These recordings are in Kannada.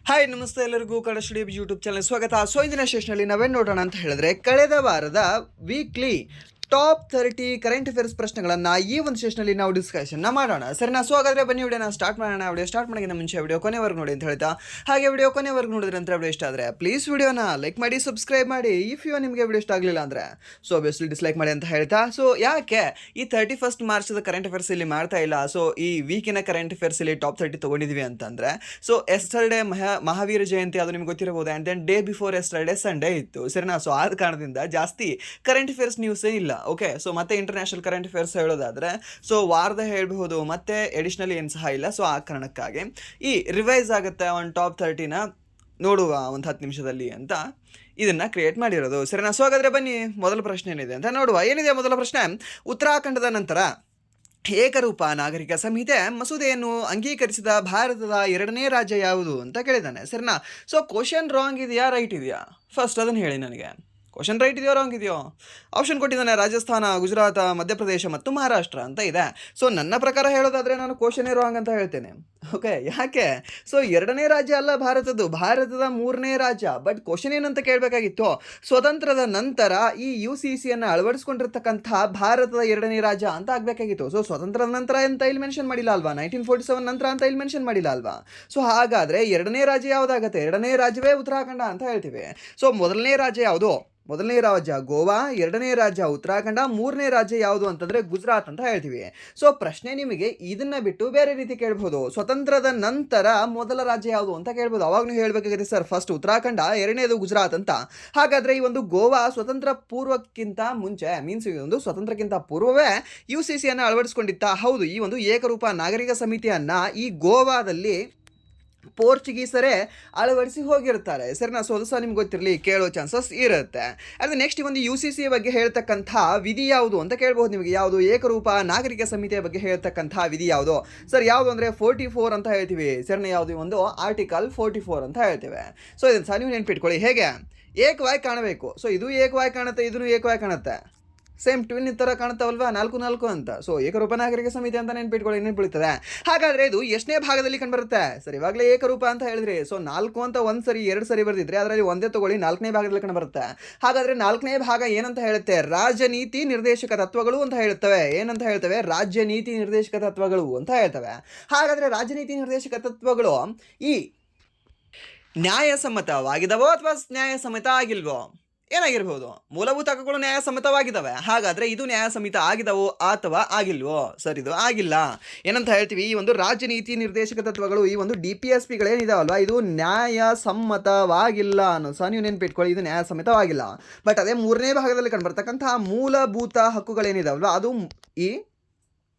ಹಾಯ್ ನಮಸ್ತೆ ಎಲ್ಲರಿಗೂ ಕನ್ನಡ ಸ್ಟುಡಿಯೋ ಯೂಟ್ಯೂಬ್ ಚಾನಲ್ ಸ್ವಾಗತ. ಇಂದಿನ ಸೆಷನಲ್ಲಿ ನಾವೇನು ನೋಡೋಣ ಅಂತ ಹೇಳಿದ್ರೆ, ಕಳೆದ ವಾರದ ವೀಕ್ಲಿ ಟಾಪ್ 30 ಕರೆಂಟ್ ಅಫೇರ್ಸ್ ಪ್ರಶ್ನೆಗಳನ್ನು ಈ ಒಂದು ಸೆಷನಲ್ಲಿ ನಾವು ಡಿಸ್ಕಷನ್ನ ಮಾಡೋಣ. ಸರಿನಾ? ಹಾಗಾದರೆ ಬನ್ನಿ ವಿಡಿಯೋನ ಸ್ಟಾರ್ಟ್ ಮಾಡೋಣ. ವಿಡಿಯೋ ಸ್ಟಾರ್ಟ್ ಮಾಡೋಕ್ಕಿಂತ ಮುಂಚೆ ವಿಡಿಯೋ ಕೊನೆವರೆಗೂ ನೋಡಿ ಅಂತ ಹೇಳ್ತಾ, ಹಾಗೆ ವಿಡಿಯೋ ಕೊನೆವರೆಗೂ ನೋಡಿದ್ರೆ ನಂತರ ವಿಡಿಯೋ ಇಷ್ಟ ಆದರೆ ಪ್ಲೀಸ್ ವಿಡಿಯೋನ ಲೈಕ್ ಮಾಡಿ, ಸಬ್ಸ್ಕ್ರೈಬ್ ಮಾಡಿ. ಇಫ್ ನಿಮಗೆ ವಿಡಿಯೋ ಇಷ್ಟ ಆಗಲಿಲ್ಲ ಅಂದರೆ ಆಬ್ವಿಯಸ್ಲಿ ಡಿಸ್ಲೈಕ್ ಮಾಡಿ ಅಂತ ಹೇಳ್ತಾ, ಯಾಕೆ ಈ 31 ಮಾರ್ಚ್ದ ಕರೆಂಟ್ ಅಫೇರ್ಸ್ ಇಲ್ಲಿ ಮಾಡ್ತಾ ಇಲ್ಲ? ಈ ವೀಕಿನ ಕರೆಂಟ್ ಅಫೇರ್ಸ್ ಇಲ್ಲಿ ಟಾಪ್ 30 ತೊಗೊಂಡಿದ್ದೀವಿ ಅಂತಂದರೆ, ಎಸ್ಟರ್ಡೇ ಮಹಾವೀರ ಜಯಂತಿ, ಅದು ನಿಮ್ಗೆ ಗೊತ್ತಿರಬಹುದು. And then day before yesterday Sunday ಇತ್ತು. ಸರಿನಾ? ಆದ ಕಾರಣದಿಂದ ಜಾಸ್ತಿ ಕರೆಂಟ್ ಅಫೇರ್ಸ್ ನ್ಯೂಸೇ ಇಲ್ಲ. ಓಕೆ, ಮತ್ತೆ ಇಂಟರ್ನ್ಯಾಷನಲ್ ಕರೆಂಟ್ ಅಫೇರ್ಸ್ ಹೇಳೋದಾದ್ರೆ ವಾರದ ಹೇಳಬಹುದು, ಮತ್ತೆ ಎಡಿಷನಲ್ ಏನು ಸಹ ಇಲ್ಲ. ಆ ಕಾರಣಕ್ಕಾಗಿ ಈ ರಿವೈಸ್ ಆಗುತ್ತೆ ಒಂದು ಟಾಪ್ 30ನ ನೋಡುವ ಒಂದು 10 ನಿಮಿಷದಲ್ಲಿ ಅಂತ ಇದನ್ನ ಕ್ರಿಯೇಟ್ ಮಾಡಿರೋದು. ಸರಿನಾ? ಹಾಗಾದ್ರೆ ಬನ್ನಿ ಮೊದಲ ಪ್ರಶ್ನೆ ಏನಿದೆ ಅಂತ ನೋಡುವ. ಏನಿದೆ ಮೊದಲ ಪ್ರಶ್ನೆ? ಉತ್ತರಾಖಂಡದ ನಂತರ ಏಕರೂಪ ನಾಗರಿಕ ಸಂಹಿತೆ ಮಸೂದೆಯನ್ನು ಅಂಗೀಕರಿಸಿದ ಭಾರತದ 2ನೇ ರಾಜ್ಯ ಯಾವುದು ಅಂತ ಕೇಳಿದ್ದಾನೆ. ಸರಿನಾ? ಕ್ವಶನ್ ರಾಂಗ್ ಇದೆಯಾ, ರೈಟ್ ಇದೆಯಾ? ಫಸ್ಟ್ ಅದನ್ನು ಹೇಳಿ ನನಗೆ. ಕ್ವಶನ್ ರೈಟ್ ಇದೆಯೋ ರಾಂಗ್ ಇದೆಯೋ? ಆಪ್ಷನ್ ಕೊಟ್ಟಿದ್ದಾನೆ, ರಾಜಸ್ಥಾನ, ಗುಜರಾತ್, ಮಧ್ಯಪ್ರದೇಶ ಮತ್ತು ಮಹಾರಾಷ್ಟ್ರ ಅಂತ ಇದೆ. ನನ್ನ ಪ್ರಕಾರ ಹೇಳೋದಾದರೆ ನಾನು ಕ್ವಶನೇ ರಾಂಗ್ ಅಂತ ಹೇಳ್ತೇನೆ. ಓಕೆ, ಯಾಕೆ? 2ನೇ ರಾಜ್ಯ ಅಲ್ಲ ಭಾರತದ 3ನೇ ರಾಜ್ಯ. ಬಟ್ ಕ್ವಶನ್ ಏನಂತ ಕೇಳಬೇಕಾಗಿತ್ತು, ಸ್ವತಂತ್ರದ ನಂತರ ಈ UCCಯನ್ನು ಅಳವಡಿಸ್ಕೊಂಡಿರ್ತಕ್ಕಂಥ ಭಾರತದ 2ನೇ ರಾಜ್ಯ ಅಂತ ಆಗಬೇಕಾಗಿತ್ತು. ಸ್ವತಂತ್ರದ ನಂತರ ಅಂತ ಇಲ್ಲಿ ಮೆನ್ಷನ್ ಮಾಡಿಲ್ಲ ಅಲ್ವಾ? 1947 ನಂತರ ಅಂತ ಇಲ್ಲಿ ಮೆನ್ಷನ್ ಮಾಡಿಲ್ಲ ಅಲ್ವಾ? ಹಾಗಾದರೆ 2ನೇ ರಾಜ್ಯ ಯಾವುದಾಗತ್ತೆ? 2ನೇ ರಾಜ್ಯವೇ ಉತ್ತರಾಖಂಡ ಅಂತ ಹೇಳ್ತೀವಿ. ಮೊದಲನೇ ರಾಜ್ಯ ಯಾವುದು? ಮೊದಲನೇ ರಾಜ್ಯ ಗೋವಾ, 2ನೇ ರಾಜ್ಯ ಉತ್ತರಾಖಂಡ, 3ನೇ ರಾಜ್ಯ ಯಾವುದು ಅಂತಂದರೆ ಗುಜರಾತ್ ಅಂತ ಹೇಳ್ತೀವಿ. ಪ್ರಶ್ನೆ ನಿಮಗೆ ಇದನ್ನ ಬಿಟ್ಟು ಬೇರೆ ರೀತಿ ಕೇಳ್ಬೋದು. ಸ್ವತಂತ್ರದ ನಂತರ ಮೊದಲ ರಾಜ್ಯ ಯಾವುದು ಅಂತ ಕೇಳ್ಬೋದು. ಅವಾಗ ನೀವು ಹೇಳಬೇಕಾಗಿದೆ, ಸರ್ ಫಸ್ಟ್ ಉತ್ತರಾಖಂಡ, 2ನೇದು ಗುಜರಾತ್ ಅಂತ. ಹಾಗಾದರೆ ಈ ಒಂದು ಗೋವಾ ಸ್ವತಂತ್ರ ಪೂರ್ವಕ್ಕಿಂತ ಮುಂಚೆ, ಮೀನ್ಸ್ ಈ ಒಂದು ಸ್ವತಂತ್ರಕ್ಕಿಂತ ಪೂರ್ವವೇ UCCಯನ್ನು ಅಳವಡಿಸ್ಕೊಂಡಿತ್ತ? ಹೌದು. ಈ ಒಂದು ಏಕರೂಪ ನಾಗರಿಕ ಸಮಿತಿಯನ್ನು ಈ ಗೋವಾದಲ್ಲಿ ಪೋರ್ಚುಗೀಸರೇ ಅಳವಡಿಸಿ ಹೋಗಿರ್ತಾರೆ. ಸರಿನಾ? ಅದು ಸಹ ನಿಮ್ಗೆ ಗೊತ್ತಿರಲಿ, ಕೇಳೋ ಚಾನ್ಸಸ್ ಇರುತ್ತೆ. ಅದು ನೆಕ್ಸ್ಟ್ ಈ ಒಂದು UCC ಬಗ್ಗೆ ಹೇಳ್ತಕ್ಕಂಥ ವಿಧಿ ಯಾವುದು ಅಂತ ಕೇಳ್ಬೋದು ನಿಮಗೆ. ಯಾವುದು? ಏಕರೂಪ ನಾಗರಿಕ ಸಮಿತಿಯ ಬಗ್ಗೆ ಹೇಳ್ತಕ್ಕಂಥ ವಿಧಿ ಯಾವುದು? ಸರ್ ಯಾವುದು ಅಂದರೆ 44 ಅಂತ ಹೇಳ್ತೀವಿ. ಸರಿನಾ? ಯಾವುದು? ಒಂದು ಆರ್ಟಿಕಲ್ 44 ಅಂತ ಹೇಳ್ತೇವೆ. ಇದನ್ನು ಸಹ ನೀವು ನೆನ್ಪಿಟ್ಕೊಳ್ಳಿ. ಹೇಗೆ ಏಕವಾಗಿ ಕಾಣಬೇಕು. ಇದು ಏಕವಾಗಿ ಕಾಣುತ್ತೆ, ಇದನ್ನು ಏಕವಾಗಿ ಕಾಣುತ್ತೆ, ಸೇಮ್ ಟ್ವಿನ್ ಈ ಥರ ಕಾಣುತ್ತವಲ್ವಾ, 4 ಅಂತ. ಏಕರೂಪ ನಾಗರಿಕ ಸಮಿತಿ ಅಂತ ನೆನ್ಪಿಡ್ತದೆ. ಹಾಗಾದರೆ ಇದು ಎಷ್ಟನೇ ಭಾಗದಲ್ಲಿ ಕಂಡುಬರುತ್ತೆ? ಸರ್ ಇವಾಗಲೇ ಏಕರೂಪ ಅಂತ ಹೇಳಿದ್ರಿ. 4 ಅಂತ 1 ಸರಿ 2 ಸರಿ ಬರ್ದಿದ್ರೆ ಅದರಲ್ಲಿ ಒಂದೇ ತಗೊಳ್ಳಿ, 4ನೇ ಭಾಗದಲ್ಲಿ ಕಂಡುಬರುತ್ತೆ. ಹಾಗಾದರೆ 4ನೇ ಭಾಗ ಏನಂತ ಹೇಳುತ್ತೆ? ರಾಜನೀತಿ ನಿರ್ದೇಶಕ ತತ್ವಗಳು ಅಂತ ಹೇಳುತ್ತವೆ. ಏನಂತ ಹೇಳ್ತವೆ? ರಾಜ್ಯ ನೀತಿ ನಿರ್ದೇಶಕ ತತ್ವಗಳು ಅಂತ ಹೇಳ್ತವೆ. ಹಾಗಾದರೆ ರಾಜನೀತಿ ನಿರ್ದೇಶಕ ತತ್ವಗಳು ಈ ನ್ಯಾಯಸಮ್ಮತವಾಗಿದವೋ ಅಥವಾ ನ್ಯಾಯಸಮ್ಮತ ಆಗಿಲ್ವೋ? ಏನಾಗಿರ್ಬೋದು? ಮೂಲಭೂತ ಹಕ್ಕುಗಳು ನ್ಯಾಯಸಮ್ಮತವಾಗಿದ್ದಾವೆ. ಹಾಗಾದರೆ ಇದು ನ್ಯಾಯಸಮ್ಮತ ಆಗಿದವೋ ಅಥವಾ ಆಗಿಲ್ವೋ? ಸರ್ ಇದು ಆಗಿಲ್ಲ. ಏನಂತ ಹೇಳ್ತೀವಿ? ಈ ಒಂದು ರಾಜನೀತಿ ನಿರ್ದೇಶಕ ತತ್ವಗಳು, ಈ ಒಂದು DPSPಗಳೇನಿದಾವಲ್ವಾ, ಇದು ನ್ಯಾಯಸಮ್ಮತವಾಗಿಲ್ಲ ಅನ್ನೋ ಸಹ ನೀವು ನೆನ್ಪಿಟ್ಕೊಳ್ಳಿ. ಇದು ನ್ಯಾಯಸಮ್ಮತವಾಗಿಲ್ಲ. ಬಟ್ ಅದೇ 3ನೇ ಭಾಗದಲ್ಲಿ ಕಂಡುಬರ್ತಕ್ಕಂತಹ ಮೂಲಭೂತ ಹಕ್ಕುಗಳೇನಿದಾವಲ್ವಾ, ಅದು ಈ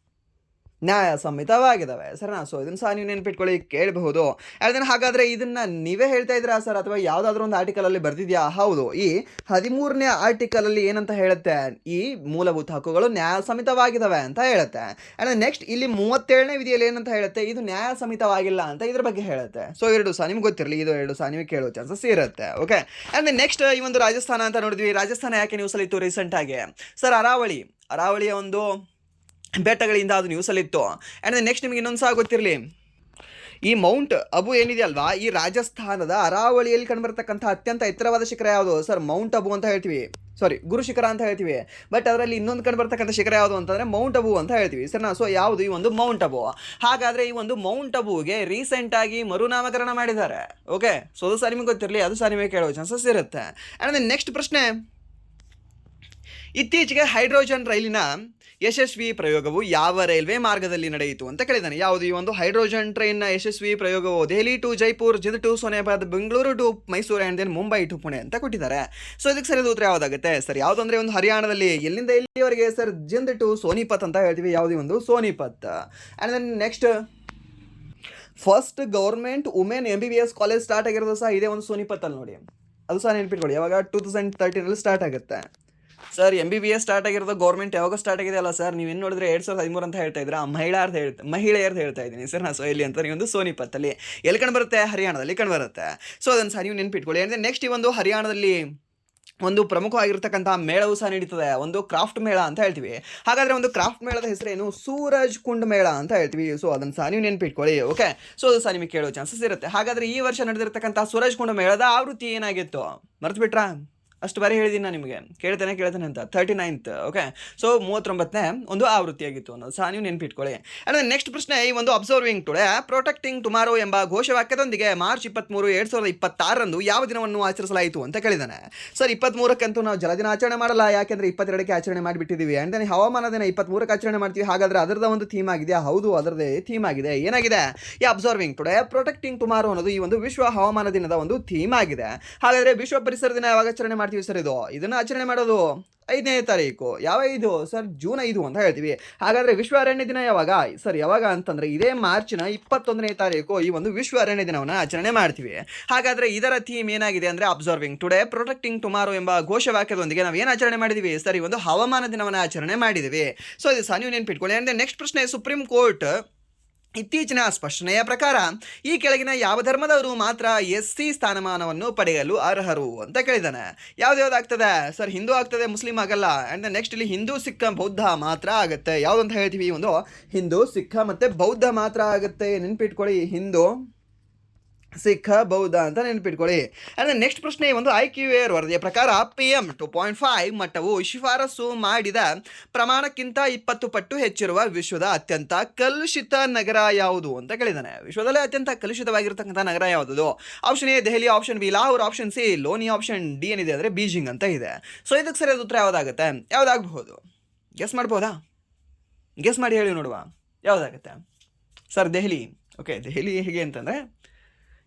ನ್ಯಾಯಸಮ್ಮತವಾಗಿದ್ದಾವೆ. ಸರಿನಾ? ಇದನ್ನು ಸಹ ನೀವು ನೆನ್ಪಿಟ್ಕೊಳ್ಳಿ, ಕೇಳಬಹುದು. ಅದನ್ನು ಹಾಗಾದರೆ ಇದನ್ನು ನೀವೇ ಹೇಳ್ತಾ ಇದ್ದೀರಾ ಸರ್, ಅಥವಾ ಯಾವುದಾದ್ರೂ ಒಂದು ಆರ್ಟಿಕಲಲ್ಲಿ ಬರ್ದಿದೆಯಾ? ಹೌದು. ಈ 13ನೇ ಆರ್ಟಿಕಲಲ್ಲಿ ಏನಂತ ಹೇಳುತ್ತೆ? ಈ ಮೂಲಭೂತ ಹಕ್ಕುಗಳು ನ್ಯಾಯಸಮ್ಮತವಾಗಿದ್ದಾವೆ ಅಂತ ಹೇಳುತ್ತೆ. ಆ್ಯಂಡ್ ನೆಕ್ಸ್ಟ್ ಇಲ್ಲಿ 37ನೇ ವಿಧಿಯಲ್ಲಿ ಏನಂತ ಹೇಳುತ್ತೆ? ಇದು ನ್ಯಾಯಸಮ್ಮತವಾಗಿಲ್ಲ ಅಂತ ಇದ್ರ ಬಗ್ಗೆ ಹೇಳುತ್ತೆ. ಎರಡು ಸಹ ನಿಮ್ಗೆ ಗೊತ್ತಿರಲಿ, ಇದು 2 ಸಹ ನಿಮಗೆ ಕೇಳೋ ಚಾನ್ಸಸ್ ಇರುತ್ತೆ. ಓಕೆ, ಆ್ಯಂಡ್ ನೆಕ್ಸ್ಟ್ ಈ ಒಂದು ರಾಜಸ್ಥಾನ ಅಂತ ನೋಡಿದ್ವಿ. ರಾಜಸ್ಥಾನ ಯಾಕೆ ನ್ಯೂಸಲ್ಲಿತ್ತು ರೀಸೆಂಟಾಗಿ? ಸರ್ ಅರಾವಳಿಯ ಒಂದು ಬೆಟ್ಟಗಳಿಂದ ಅದು ನ್ಯೂಸಲ್ಲಿತ್ತು. ಆ್ಯಂಡ್ ನೆಕ್ಸ್ಟ್ ನಿಮಗೆ ಇನ್ನೊಂದು ಸಹ ಗೊತ್ತಿರಲಿ, ಈ ಮೌಂಟ್ ಅಬು ಏನಿದೆಯಲ್ವಾ, ಈ ರಾಜಸ್ಥಾನದ ಅರಾವಳಿಯಲ್ಲಿ ಕಂಡುಬರ್ತಕ್ಕಂಥ ಅತ್ಯಂತ ಎತ್ತರವಾದ ಶಿಖರ ಯಾವುದು? ಸರ್ ಮೌಂಟ್ ಅಬು ಅಂತ ಹೇಳ್ತೀವಿ. ಗುರು ಶಿಖರ ಅಂತ ಹೇಳ್ತೀವಿ. ಬಟ್ ಅದರಲ್ಲಿ ಇನ್ನೊಂದು ಕಂಡುಬರ್ತಕ್ಕಂಥ ಶಿಖರ ಯಾವುದು ಅಂತಂದರೆ ಮೌಂಟ್ ಅಬು ಅಂತ ಹೇಳ್ತೀವಿ. ಸರಿನಾ? ಯಾವುದು? ಈ ಒಂದು ಮೌಂಟ್ ಅಬು. ಹಾಗಾದರೆ ಈ ಒಂದು ಮೌಂಟ್ ಅಬುಗೆ ರೀಸೆಂಟಾಗಿ ಮರುನಾಮಕರಣ ಮಾಡಿದ್ದಾರೆ. ಓಕೆ, ಅದು ಸಹ ನಿಮಗೆ ಗೊತ್ತಿರಲಿ, ಅದು ಸಹ ನಿಮಗೆ ಕೇಳೋ ಚಾನ್ಸಸ್ ಇರುತ್ತೆ. ಆ್ಯಂಡ್ ನೆಕ್ಸ್ಟ್ ಪ್ರಶ್ನೆ, ಇತ್ತೀಚೆಗೆ ಹೈಡ್ರೋಜನ್ ರೈಲಿನ ಯಶಸ್ವಿ ಪ್ರಯೋಗವು ಯಾವ ರೈಲ್ವೆ ಮಾರ್ಗದಲ್ಲಿ ನಡೆಯಿತು ಅಂತ ಕೇಳಿದ್ದಾನೆ. ಯಾವುದು? ಈ ಒಂದು ಹೈಡ್ರೋಜನ್ ಟ್ರೈನ್ನ ಯಶಸ್ವಿ ಪ್ರಯೋಗವು Delhi to Jaipur, Jind to Sonipat, Bengaluru to Mysuru and then Mumbai to Pune ಅಂತ ಕೊಟ್ಟಿದ್ದಾರೆ. ಇದಕ್ಕೆ ಸರಿಯಾದ ಉತ್ತರ ಯಾವುದಾಗುತ್ತೆ? ಸರ್ ಯಾವುದು ಅಂದರೆ ಒಂದು ಹರಿಯಾಣದಲ್ಲಿ, ಎಲ್ಲಿಂದ ಎಲ್ಲಿವರೆಗೆ? ಸರ್ ಜಿಂದ್ ಟು ಸೋನಿಪತ್ ಅಂತ ಹೇಳ್ತೀವಿ. ಯಾವುದು? ಒಂದು Sonipat. And then next, first government women MBBS college start ಆಗಿರೋದು ಸಹ ಇದೇ ಒಂದು ಸೋನಿಪತ್ತಲ್ಲಿ ನೋಡಿ. ಅದು ಸಹ ನೆನ್ಪಿಟ್ಕೊಳ್ಳಿ. ಯಾವಾಗ? 2013 ಸ್ಟಾರ್ಟ್ ಆಗುತ್ತೆ. ಸರ್ MBBS ಸ್ಟಾರ್ಟ್ ಆಗಿರೋದು ಗೌರ್ಮೆಂಟ್ ಯಾವಾಗ ಸ್ಟಾರ್ಟ್ ಆಗಿದೆ ಅಲ್ಲ ಸರ್? ನೀವೇನು ನೋಡಿದ್ರೆ 2013 ಅಂತ ಹೇಳ್ತಾ ಇದ್ದೀರಾ. ಮಹಿಳೆಯರ್ದು ಹೇಳ್ತಾ ಇದ್ದೀನಿ ಸರ್ ನಾನು. ಎಲ್ಲಿ ಅಂತ ನೀವು ಒಂದು ಸೋನಿಪತ್ತಲ್ಲಿ ಎಲ್ಲಿ ಕಂಡುಬರುತ್ತೆ? ಹರಿಯಾಣದಲ್ಲಿ ಕಂಡುಬರುತ್ತೆ. ಅದನ್ನು ಸಹ ನೀವು ನೆನ್ಪಿಟ್ಕೊಳ್ಳಿ. ಅಂದರೆ ನೆಕ್ಸ್ಟ್ ಈ ಒಂದು ಹರಿಯಾಣದಲ್ಲಿ ಒಂದು ಪ್ರಮುಖವಾಗಿರ್ತಕ್ಕಂಥ ಮೇಳವು ಸಹ ನಡೀತದೆ, ಒಂದು ಕ್ರಾಫ್ಟ್ ಮೇಳ ಅಂತ ಹೇಳ್ತೀವಿ. ಹಾಗಾದರೆ ಒಂದು ಕ್ರಾಫ್ಟ್ ಮೇಳದ ಹೆಸರೇನು? ಸೂರಜ್ ಕುಂಡ್ ಮೇಳ ಅಂತ ಹೇಳ್ತೀವಿ. ಸೊ ಅದನ್ನು ಸಹ ನೀವು ನೆನ್ಪಿಟ್ಕೊಳ್ಳಿ. ಓಕೆ, ಸೊ ಅದು ಸಹ ನಿಮಗೆ ಕೇಳೋ ಚಾನ್ಸಸ್ ಇರುತ್ತೆ. ಹಾಗಾದರೆ ಈ ವರ್ಷ ನಡೆದಿರ್ತಕ್ಕಂಥ ಸೂರಜ್ ಕುಂಡ್ ಮೇಳದ ಆವೃತ್ತಿ ಏನಾಗಿತ್ತು? ಮರ್ತು ಬಿಟ್ರಾ? ಅಷ್ಟು ಬಾರಿ ಹೇಳಿದ್ದೀನಿ ನಾನು ನಿಮಗೆ, ಕೇಳ್ತೇನೆ ಅಂತ 39th. ಓಕೆ, ಸೊ 39ನೇ ಒಂದು ಆವೃತ್ತಿಯಾಗಿತ್ತು ಅನ್ನೋದು ಸಹ ನೀವು ನೆನ್ಪಿಟ್ಕೊಳ್ಳಿ. ಆ್ಯಂಡ್ ನೆಕ್ಸ್ಟ್ ಪ್ರಶ್ನೆ, ಈ ಒಂದು ಅಬ್ಸರ್ವಿಂಗ್ ಟುಡೇ ಪ್ರೊಟೆಕ್ಟಿಂಗ್ ಟುಮಾರೋ ಎಂಬ ಘೋಷವಾಕ್ಯದೊಂದಿಗೆ ಮಾರ್ಚ್ 23, 2026 ಯಾವ ದಿನವನ್ನು ಆಚರಿಸಲಾಯಿತು ಅಂತ ಕೇಳಿದ್ದಾನೆ. ಸರ್ 23ಕ್ಕಂತೂ ನಾವು ಜಲದಿನ ಆಚರಣೆ ಮಾಡಲ್ಲ, ಯಾಕೆಂದರೆ 22ಕ್ಕೆ ಆಚರಣೆ ಮಾಡಿಬಿಟ್ಟಿದ್ದೀವಿ. ಆ್ಯಂಡ್ ದೆನ್ ಹವಾಮಾನ ದಿನ 23ಕ್ಕೆ ಆಚರಣೆ ಮಾಡ್ತೀವಿ. ಹಾಗಾದರೆ ಅದರದ ಒಂದು ಥೀಮ್ ಆಗಿದೆ. ಹೌದು, ಅದರದೇ ಥೀಮ್ ಆಗಿದೆ. ಏನಾಗಿದೆ? ಈ ಅಬ್ಸರ್ವಿಂಗ್ ಟುಡೇ ಪ್ರೊಟೆಕ್ಟಿಂಗ್ ಟುಮಾರೋ ಅನ್ನೋದು ಈ ಒಂದು ವಿಶ್ವ ಹವಾಮಾನ ದಿನದ ಒಂದು ಥೀಮ್ ಆಗಿದೆ. ಹಾಗಾದರೆ ವಿಶ್ವ ಪರಿಸರ ದಿನ ಯಾವಾಗ ಆಚರಣೆ ಮಾಡ್ತೀವಿ ಸರ್? ಇದನ್ನು ಆಚರಣೆ ಮಾಡೋದು 5ನೇ ತಾರೀಕು. ಯಾವ 5 ಸರ್? ಜೂನ್ 5 ಅಂತ ಹೇಳ್ತೀವಿ. ಹಾಗಾದರೆ ವಿಶ್ವ ಅರಣ್ಯ ದಿನ ಯಾವಾಗ ಸರ್? ಯಾವಾಗ ಅಂತಂದರೆ ಇದೇ ಮಾರ್ಚ್ನ 21ನೇ ತಾರೀಕು ಈ ಒಂದು ವಿಶ್ವ ಅರಣ್ಯ ದಿನವನ್ನು ಆಚರಣೆ ಮಾಡ್ತೀವಿ. ಹಾಗಾದರೆ ಇದರ ಥೀಮ್ ಏನಾಗಿದೆ ಅಂದರೆ ಅಬ್ಸರ್ವಿಂಗ್ ಟುಡೇ ಪ್ರೊಟೆಕ್ಟಿಂಗ್ ಟುಮಾರೋ ಎಂಬ ಘೋಷವಾಕ್ಯದೊಂದಿಗೆ ನಾವು ಏನು ಆಚರಣೆ ಮಾಡಿದ್ದೀವಿ ಸರ್? ಈ ಒಂದು ಹವಾಮಾನ ದಿನವನ್ನು ಆಚರಣೆ ಮಾಡಿದ್ದೀವಿ. ಸೊ ಇದು ಸಹ ನೀವು ನೆನ್ಪಿಟ್ಕೊಳ್ಳಿ. ಅಂದರೆ ನೆಕ್ಸ್ಟ್ ಪ್ರಶ್ನೆ, ಸುಪ್ರೀಂ ಕೋರ್ಟ್ ಇತ್ತೀಚಿನ ಸ್ಪಷ್ಟನೆಯ ಪ್ರಕಾರ ಈ ಕೆಳಗಿನ ಯಾವ ಧರ್ಮದವರು ಮಾತ್ರ SC ಸ್ಥಾನಮಾನವನ್ನು ಪಡೆಯಲು ಅರ್ಹರು ಅಂತ ಕೇಳಿದ್ದಾನೆ. ಯಾವ್ದಾಗ್ತದೆ ಸರ್? ಹಿಂದೂ ಆಗ್ತದೆ, ಮುಸ್ಲಿಂ ಆಗಲ್ಲ. ಆ್ಯಂಡ್ ನೆಕ್ಸ್ಟ್ ಇಲ್ಲಿ ಹಿಂದೂ, ಸಿಖ್, ಬೌದ್ಧ ಮಾತ್ರ ಆಗುತ್ತೆ. ಯಾವುದಂತ ಹೇಳ್ತೀವಿ? ಒಂದು ಹಿಂದೂ, ಸಿಖ್ ಮತ್ತು ಬೌದ್ಧ ಮಾತ್ರ ಆಗುತ್ತೆ. ನೆನ್ಪಿಟ್ಕೊಳ್ಳಿ, ಹಿಂದೂ, ಸಿಖ್, ಬೌದ್ಧ ಅಂತ ನೆನ್ಪಿಟ್ಕೊಳ್ಳಿ. ಅಂದರೆ ನೆಕ್ಸ್ಟ್ ಪ್ರಶ್ನೆ, ಒಂದು IQAir ವರದಿಯ ಪ್ರಕಾರ PM 2.5 ಮಟ್ಟವು ಶಿಫಾರಸು ಮಾಡಿದ ಪ್ರಮಾಣಕ್ಕಿಂತ 20 ಪಟ್ಟು ಹೆಚ್ಚಿರುವ ವಿಶ್ವದ ಅತ್ಯಂತ ಕಲುಷಿತ ನಗರ ಯಾವುದು ಅಂತ ಕೇಳಿದ್ದಾನೆ. ವಿಶ್ವದಲ್ಲೇ ಅತ್ಯಂತ ಕಲುಷಿತವಾಗಿರ್ತಕ್ಕಂಥ ನಗರ ಯಾವುದು? Option A Delhi, option B Lahore, option C Loni, option D ಏನಿದೆ ಅಂದರೆ ಬೀಜಿಂಗ್ ಅಂತ ಇದೆ. ಸೊ ಇದಕ್ಕೆ ಸರಿಯಾದ ಉತ್ತರ ಯಾವುದಾಗುತ್ತೆ? ಯಾವುದಾಗಬಹುದು? ಗೆಸ್ ಮಾಡ್ಬೋದಾ? ಗೆಸ್ ಮಾಡಿ ಹೇಳಿ ನೋಡುವ, ಯಾವುದಾಗುತ್ತೆ ಸರ್? ದೆಹಲಿ. ಓಕೆ, ದೆಹಲಿ ಹೇಗೆ ಅಂತಂದರೆ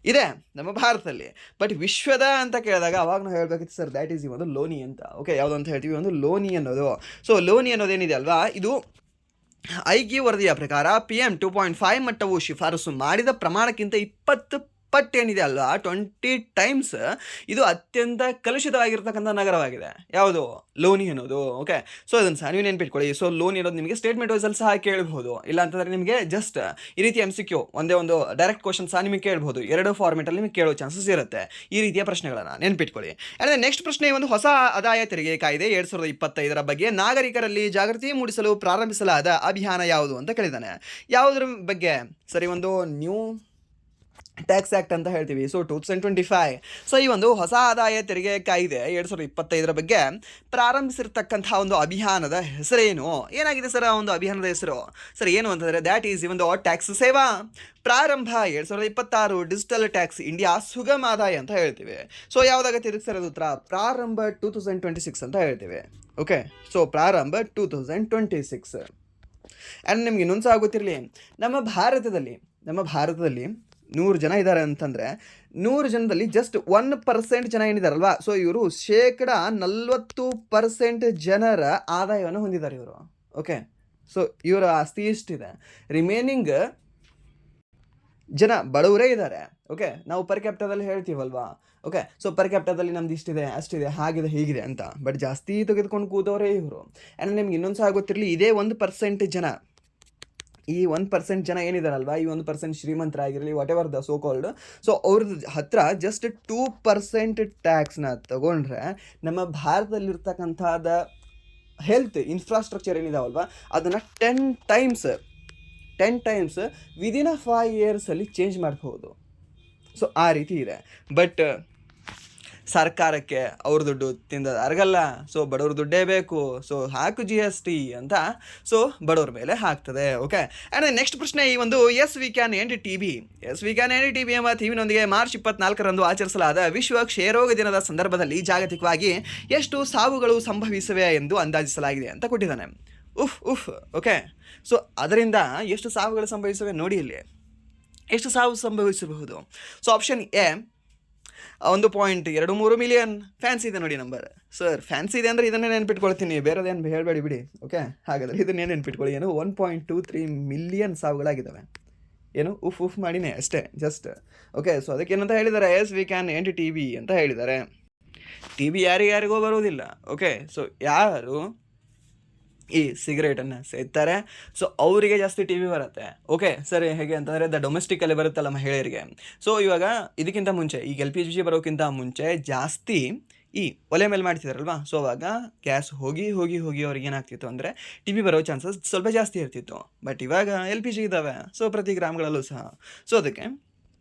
ಇದೆ ನಮ್ಮ ಭಾರತದಲ್ಲಿ, ಬಟ್ ವಿಶ್ವದ ಅಂತ ಕೇಳಿದಾಗ ಅವಾಗ ನಾವು ಹೇಳಬೇಕಿತ್ತು ಸರ್ ದ್ಯಾಟ್ ಈಸ್ ಒಂದು ಲೋನಿ ಅಂತ. ಓಕೆ, ಯಾವುದು ಅಂತ ಹೇಳ್ತೀವಿ? ಒಂದು ಲೋನಿ ಅನ್ನೋದು. ಸೊ ಲೋನಿ ಅನ್ನೋದೇನಿದೆ ಅಲ್ವಾ, ಇದು IQ ವರದಿಯ ಪ್ರಕಾರ PM 2.5 ಮಟ್ಟವು ಶಿಫಾರಸು ಮಾಡಿದ ಪ್ರಮಾಣಕ್ಕಿಂತ 20 ಪಟ್ಟು ಏನಿದೆ ಅಲ್ವಾ, 20 ಟೈಮ್ಸ್ ಇದು ಅತ್ಯಂತ ಕಲುಷಿತವಾಗಿರ್ತಕ್ಕಂಥ ನಗರವಾಗಿದೆ. ಯಾವುದು? ಲೋನಿ ಅನ್ನೋದು. ಓಕೆ, ಸೊ ಅದನ್ನು ಸಹ ನೀವು ನೆನ್ಪಿಟ್ಕೊಳ್ಳಿ. ಸೊ ಲೋನಿ ಅನ್ನೋದು ನಿಮಗೆ ಸ್ಟೇಟ್ಮೆಂಟ್ ವೈಸಲ್ಲಿ ಸಹ ಕೇಳ್ಬೋದು, ಇಲ್ಲ ಅಂತಂದರೆ ನಿಮಗೆ ಜಸ್ಟ್ ಈ ರೀತಿ MCQ ಒಂದೇ ಒಂದು ಡೈರೆಕ್ಟ್ ಕ್ವಶನ್ ಸಹ ನಿಮಗೆ ಕೇಳ್ಬೋದು. 2 ಫಾರ್ಮೆಟಲ್ಲಿ ನಿಮಗೆ ಕೇಳೋ ಚಾನ್ಸಸ್ ಇರುತ್ತೆ. ಈ ರೀತಿಯ ಪ್ರಶ್ನೆಗಳನ್ನು ನೆನ್ಪಿಟ್ಕೊಳ್ಳಿ. ಆ್ಯಂಡ್ ನೆಕ್ಸ್ಟ್ ಪ್ರಶ್ನೆ, ಒಂದು ಹೊಸ ಆದಾಯ ತೆರಿಗೆ ಕಾಯ್ದೆ 2025 ಬಗ್ಗೆ ನಾಗರಿಕರಲ್ಲಿ ಜಾಗೃತಿ ಮೂಡಿಸಲು ಪ್ರಾರಂಭಿಸಲಾದ ಅಭಿಯಾನ ಯಾವುದು ಅಂತ ಕೇಳಿದ್ದಾನೆ. ಯಾವುದ್ರ ಬಗ್ಗೆ ಸರಿ? ಒಂದು ನ್ಯೂ ಟ್ಯಾಕ್ಸ್ ಆ್ಯಕ್ಟ್ ಅಂತ ಹೇಳ್ತೀವಿ. ಸೊ 2025. ಸೊ ಈ ಒಂದು ಹೊಸ ಆದಾಯ ತೆರಿಗೆ ಕಾಯ್ದೆ 2025 ಬಗ್ಗೆ ಪ್ರಾರಂಭಿಸಿರ್ತಕ್ಕಂಥ ಒಂದು ಅಭಿಯಾನದ ಹೆಸರೇನು? ಏನಾಗಿದೆ ಸರ್ ಆ ಒಂದು ಅಭಿಯಾನದ ಹೆಸರು? ಸರ್ ಏನು ಅಂತಂದರೆ ದ್ಯಾಟ್ ಈಸ್ ಈ ಒಂದು ಟ್ಯಾಕ್ಸ್ ಸೇವಾ ಪ್ರಾರಂಭ 2026 ಡಿಜಿಟಲ್ ಟ್ಯಾಕ್ಸ್ ಇಂಡಿಯಾ ಸುಗಮ ಆದಾಯ ಅಂತ ಹೇಳ್ತೀವಿ. ಸೊ ಯಾವುದಾಗುತ್ತೆ ಇದಕ್ಕೆ ಸರ್? ಉತ್ತರ ಪ್ರಾರಂಭ 2026 ಅಂತ ಹೇಳ್ತೀವಿ. ಓಕೆ, ಸೊ ಪ್ರಾರಂಭ 2026. ಆ್ಯಂಡ್ ನಿಮ್ಗೆ ಇನ್ನೊಂದು ಸಹ ಗೊತ್ತಿರಲಿ, ನಮ್ಮ ಭಾರತದಲ್ಲಿ 100 ಜನ ಇದ್ದಾರೆ ಅಂತಂದರೆ 100 ಜನದಲ್ಲಿ ಜಸ್ಟ್ 1% ಜನ ಏನಿದಾರಲ್ವಾ, ಸೊ ಇವರು 40% ಜನರ ಆದಾಯವನ್ನು ಹೊಂದಿದ್ದಾರೆ ಇವರು. ಓಕೆ, ಸೊ ಇವರ ಆಸ್ತಿ ಇಷ್ಟಿದೆ, ರಿಮೇನಿಂಗ್ ಜನ ಬಡವರೇ ಇದ್ದಾರೆ. ಓಕೆ, ನಾವು ಪರ್ ಕ್ಯಾಪಿಟದಲ್ಲಿ ಹೇಳ್ತೀವಲ್ವಾ. ಓಕೆ, ಸೊ ಪರ್ ಕ್ಯಾಪಿಟದಲ್ಲಿ ನಮ್ದು ಇಷ್ಟಿದೆ, ಅಷ್ಟಿದೆ, ಹಾಗಿದೆ, ಹೀಗಿದೆ ಅಂತ. ಬಟ್ ಜಾಸ್ತಿ ತೆಗೆದುಕೊಂಡು ಕೂತವರೇ ಇವರು. ಆ್ಯಂಡ್ ನಿಮ್ಗೆ ಇನ್ನೊಂದು ಸಹ ಗೊತ್ತಿರಲಿ, ಇದೇ 1% ಜನ, ಈ 1% ಜನ ಏನಿದಾರಲ್ವ, ಈ 1% ಶ್ರೀಮಂತರಾಗಿರಲಿ, whatever the so called, so ಅವ್ರದ್ದು ಹತ್ರ ಜಸ್ಟ್ 2% ಟ್ಯಾಕ್ಸ್ನ ತಗೊಂಡ್ರೆ ನಮ್ಮ ಭಾರತದಲ್ಲಿರ್ತಕ್ಕಂಥದ್ದು ಹೆಲ್ತ್ ಇನ್ಫ್ರಾಸ್ಟ್ರಕ್ಚರ್ ಏನಿದಾವಲ್ವ ಅದನ್ನು 10 ಟೈಮ್ಸ್ ವಿದಿನ್ 5 ಇಯರ್ಸಲ್ಲಿ ಚೇಂಜ್ ಮಾಡ್ಬೋದು. ಸೊ ಆ ರೀತಿ ಇದೆ. ಬಟ್ ಸರ್ಕಾರಕ್ಕೆ ಅವ್ರ ದುಡ್ಡು ತಿಂದದ ಅರ್ಗಲ್ಲ. ಸೊ ಬಡವ್ರ ದುಡ್ಡೇ ಬೇಕು, ಸೊ ಹಾಕು GST ಅಂತ, ಸೊ ಬಡವ್ರ ಮೇಲೆ ಹಾಕ್ತದೆ. ಓಕೆ, ಆ್ಯಂಡ್ ನೆಕ್ಸ್ಟ್ ಪ್ರಶ್ನೆ, ಈ ಒಂದು yes we can end TB ಎಂಬ ಥೀಮಿನೊಂದಿಗೆ ಮಾರ್ಚ್ 24 ಆಚರಿಸಲಾದ ವಿಶ್ವ ಕ್ಷಯರೋಗ ದಿನದ ಸಂದರ್ಭದಲ್ಲಿ ಜಾಗತಿಕವಾಗಿ ಎಷ್ಟು ಸಾವುಗಳು ಸಂಭವಿಸಿವೆ ಎಂದು ಅಂದಾಜಿಸಲಾಗಿದೆ ಅಂತ ಕೊಟ್ಟಿದ್ದಾನೆ. ಓಕೆ, ಸೊ ಅದರಿಂದ ಎಷ್ಟು ಸಾವುಗಳು ಸಂಭವಿಸಿವೆ ನೋಡಿ ಇಲ್ಲಿ, ಎಷ್ಟು ಸಾವು ಸಂಭವಿಸಬಹುದು? So option A 1.23 million. Fancy ಇದೆ ನೋಡಿ ನಂಬರ್. ಸರ್ ಫ್ಯಾನ್ಸಿ ಇದೆ ಅಂದರೆ ಇದನ್ನೇ ನೆನ್ಪಿಟ್ಕೊಳ್ತೀನಿ, ಬೇರೆದೇನು ಹೇಳಬೇಡಿ ಬಿಡಿ. ಓಕೆ, ಹಾಗಾದರೆ ಇದನ್ನೇ ನೆನ್ಪಿಟ್ಕೊಳ್ಳಿ. ಏನು 1.23 ಮಿಲಿಯನ್ ಸಾವುಗಳಾಗಿದ್ದಾವೆ. ಏನು ಉಫ್ ಮಾಡಿನೇ ಅಷ್ಟೇ, ಜಸ್ಟ್. ಓಕೆ, ಸೊ ಅದಕ್ಕೆ ಏನಂತ ಹೇಳಿದ್ದಾರೆ? Yes we can end TB ಅಂತ ಹೇಳಿದ್ದಾರೆ. TB ಯಾರಿಗಾರಿಗೋ ಬರೋದಿಲ್ಲ. ಓಕೆ, ಸೊ ಯಾರು ಈ ಸಿಗರೇಟನ್ನು ಸೇರ್ತಾರೆ, ಸೊ ಅವರಿಗೆ ಜಾಸ್ತಿ TB ಬರುತ್ತೆ. ಓಕೆ, ಸರಿ, ಹೇಗೆ ಅಂತಂದರೆ ಡೊಮೆಸ್ಟಿಕಲ್ಲಿ ಬರುತ್ತಲ್ಲ ಮಹಿಳೆಯರಿಗೆ. ಸೊ ಇವಾಗ ಇದಕ್ಕಿಂತ ಮುಂಚೆ, ಈಗ LPG ಬರೋಕ್ಕಿಂತ ಮುಂಚೆ ಜಾಸ್ತಿ ಈ ಒಲೆ ಮೇಲೆ ಮಾಡ್ತಿದಾರಲ್ವಾ, ಸೊ ಅವಾಗ ಗ್ಯಾಸ್ ಹೋಗಿ ಹೋಗಿ ಹೋಗಿ ಅವ್ರಿಗೆ ಏನಾಗ್ತಿತ್ತು ಅಂದರೆ ಟಿ ಬಿ ಬರೋ ಚಾನ್ಸಸ್ ಸ್ವಲ್ಪ ಜಾಸ್ತಿ ಇರ್ತಿತ್ತು. ಬಟ್ ಇವಾಗ ಎಲ್ ಪಿ ಜಿ ಇದ್ದಾವೆ, ಸೊ ಪ್ರತಿ ಗ್ರಾಮಗಳಲ್ಲೂ ಸಹ. ಸೊ ಅದಕ್ಕೆ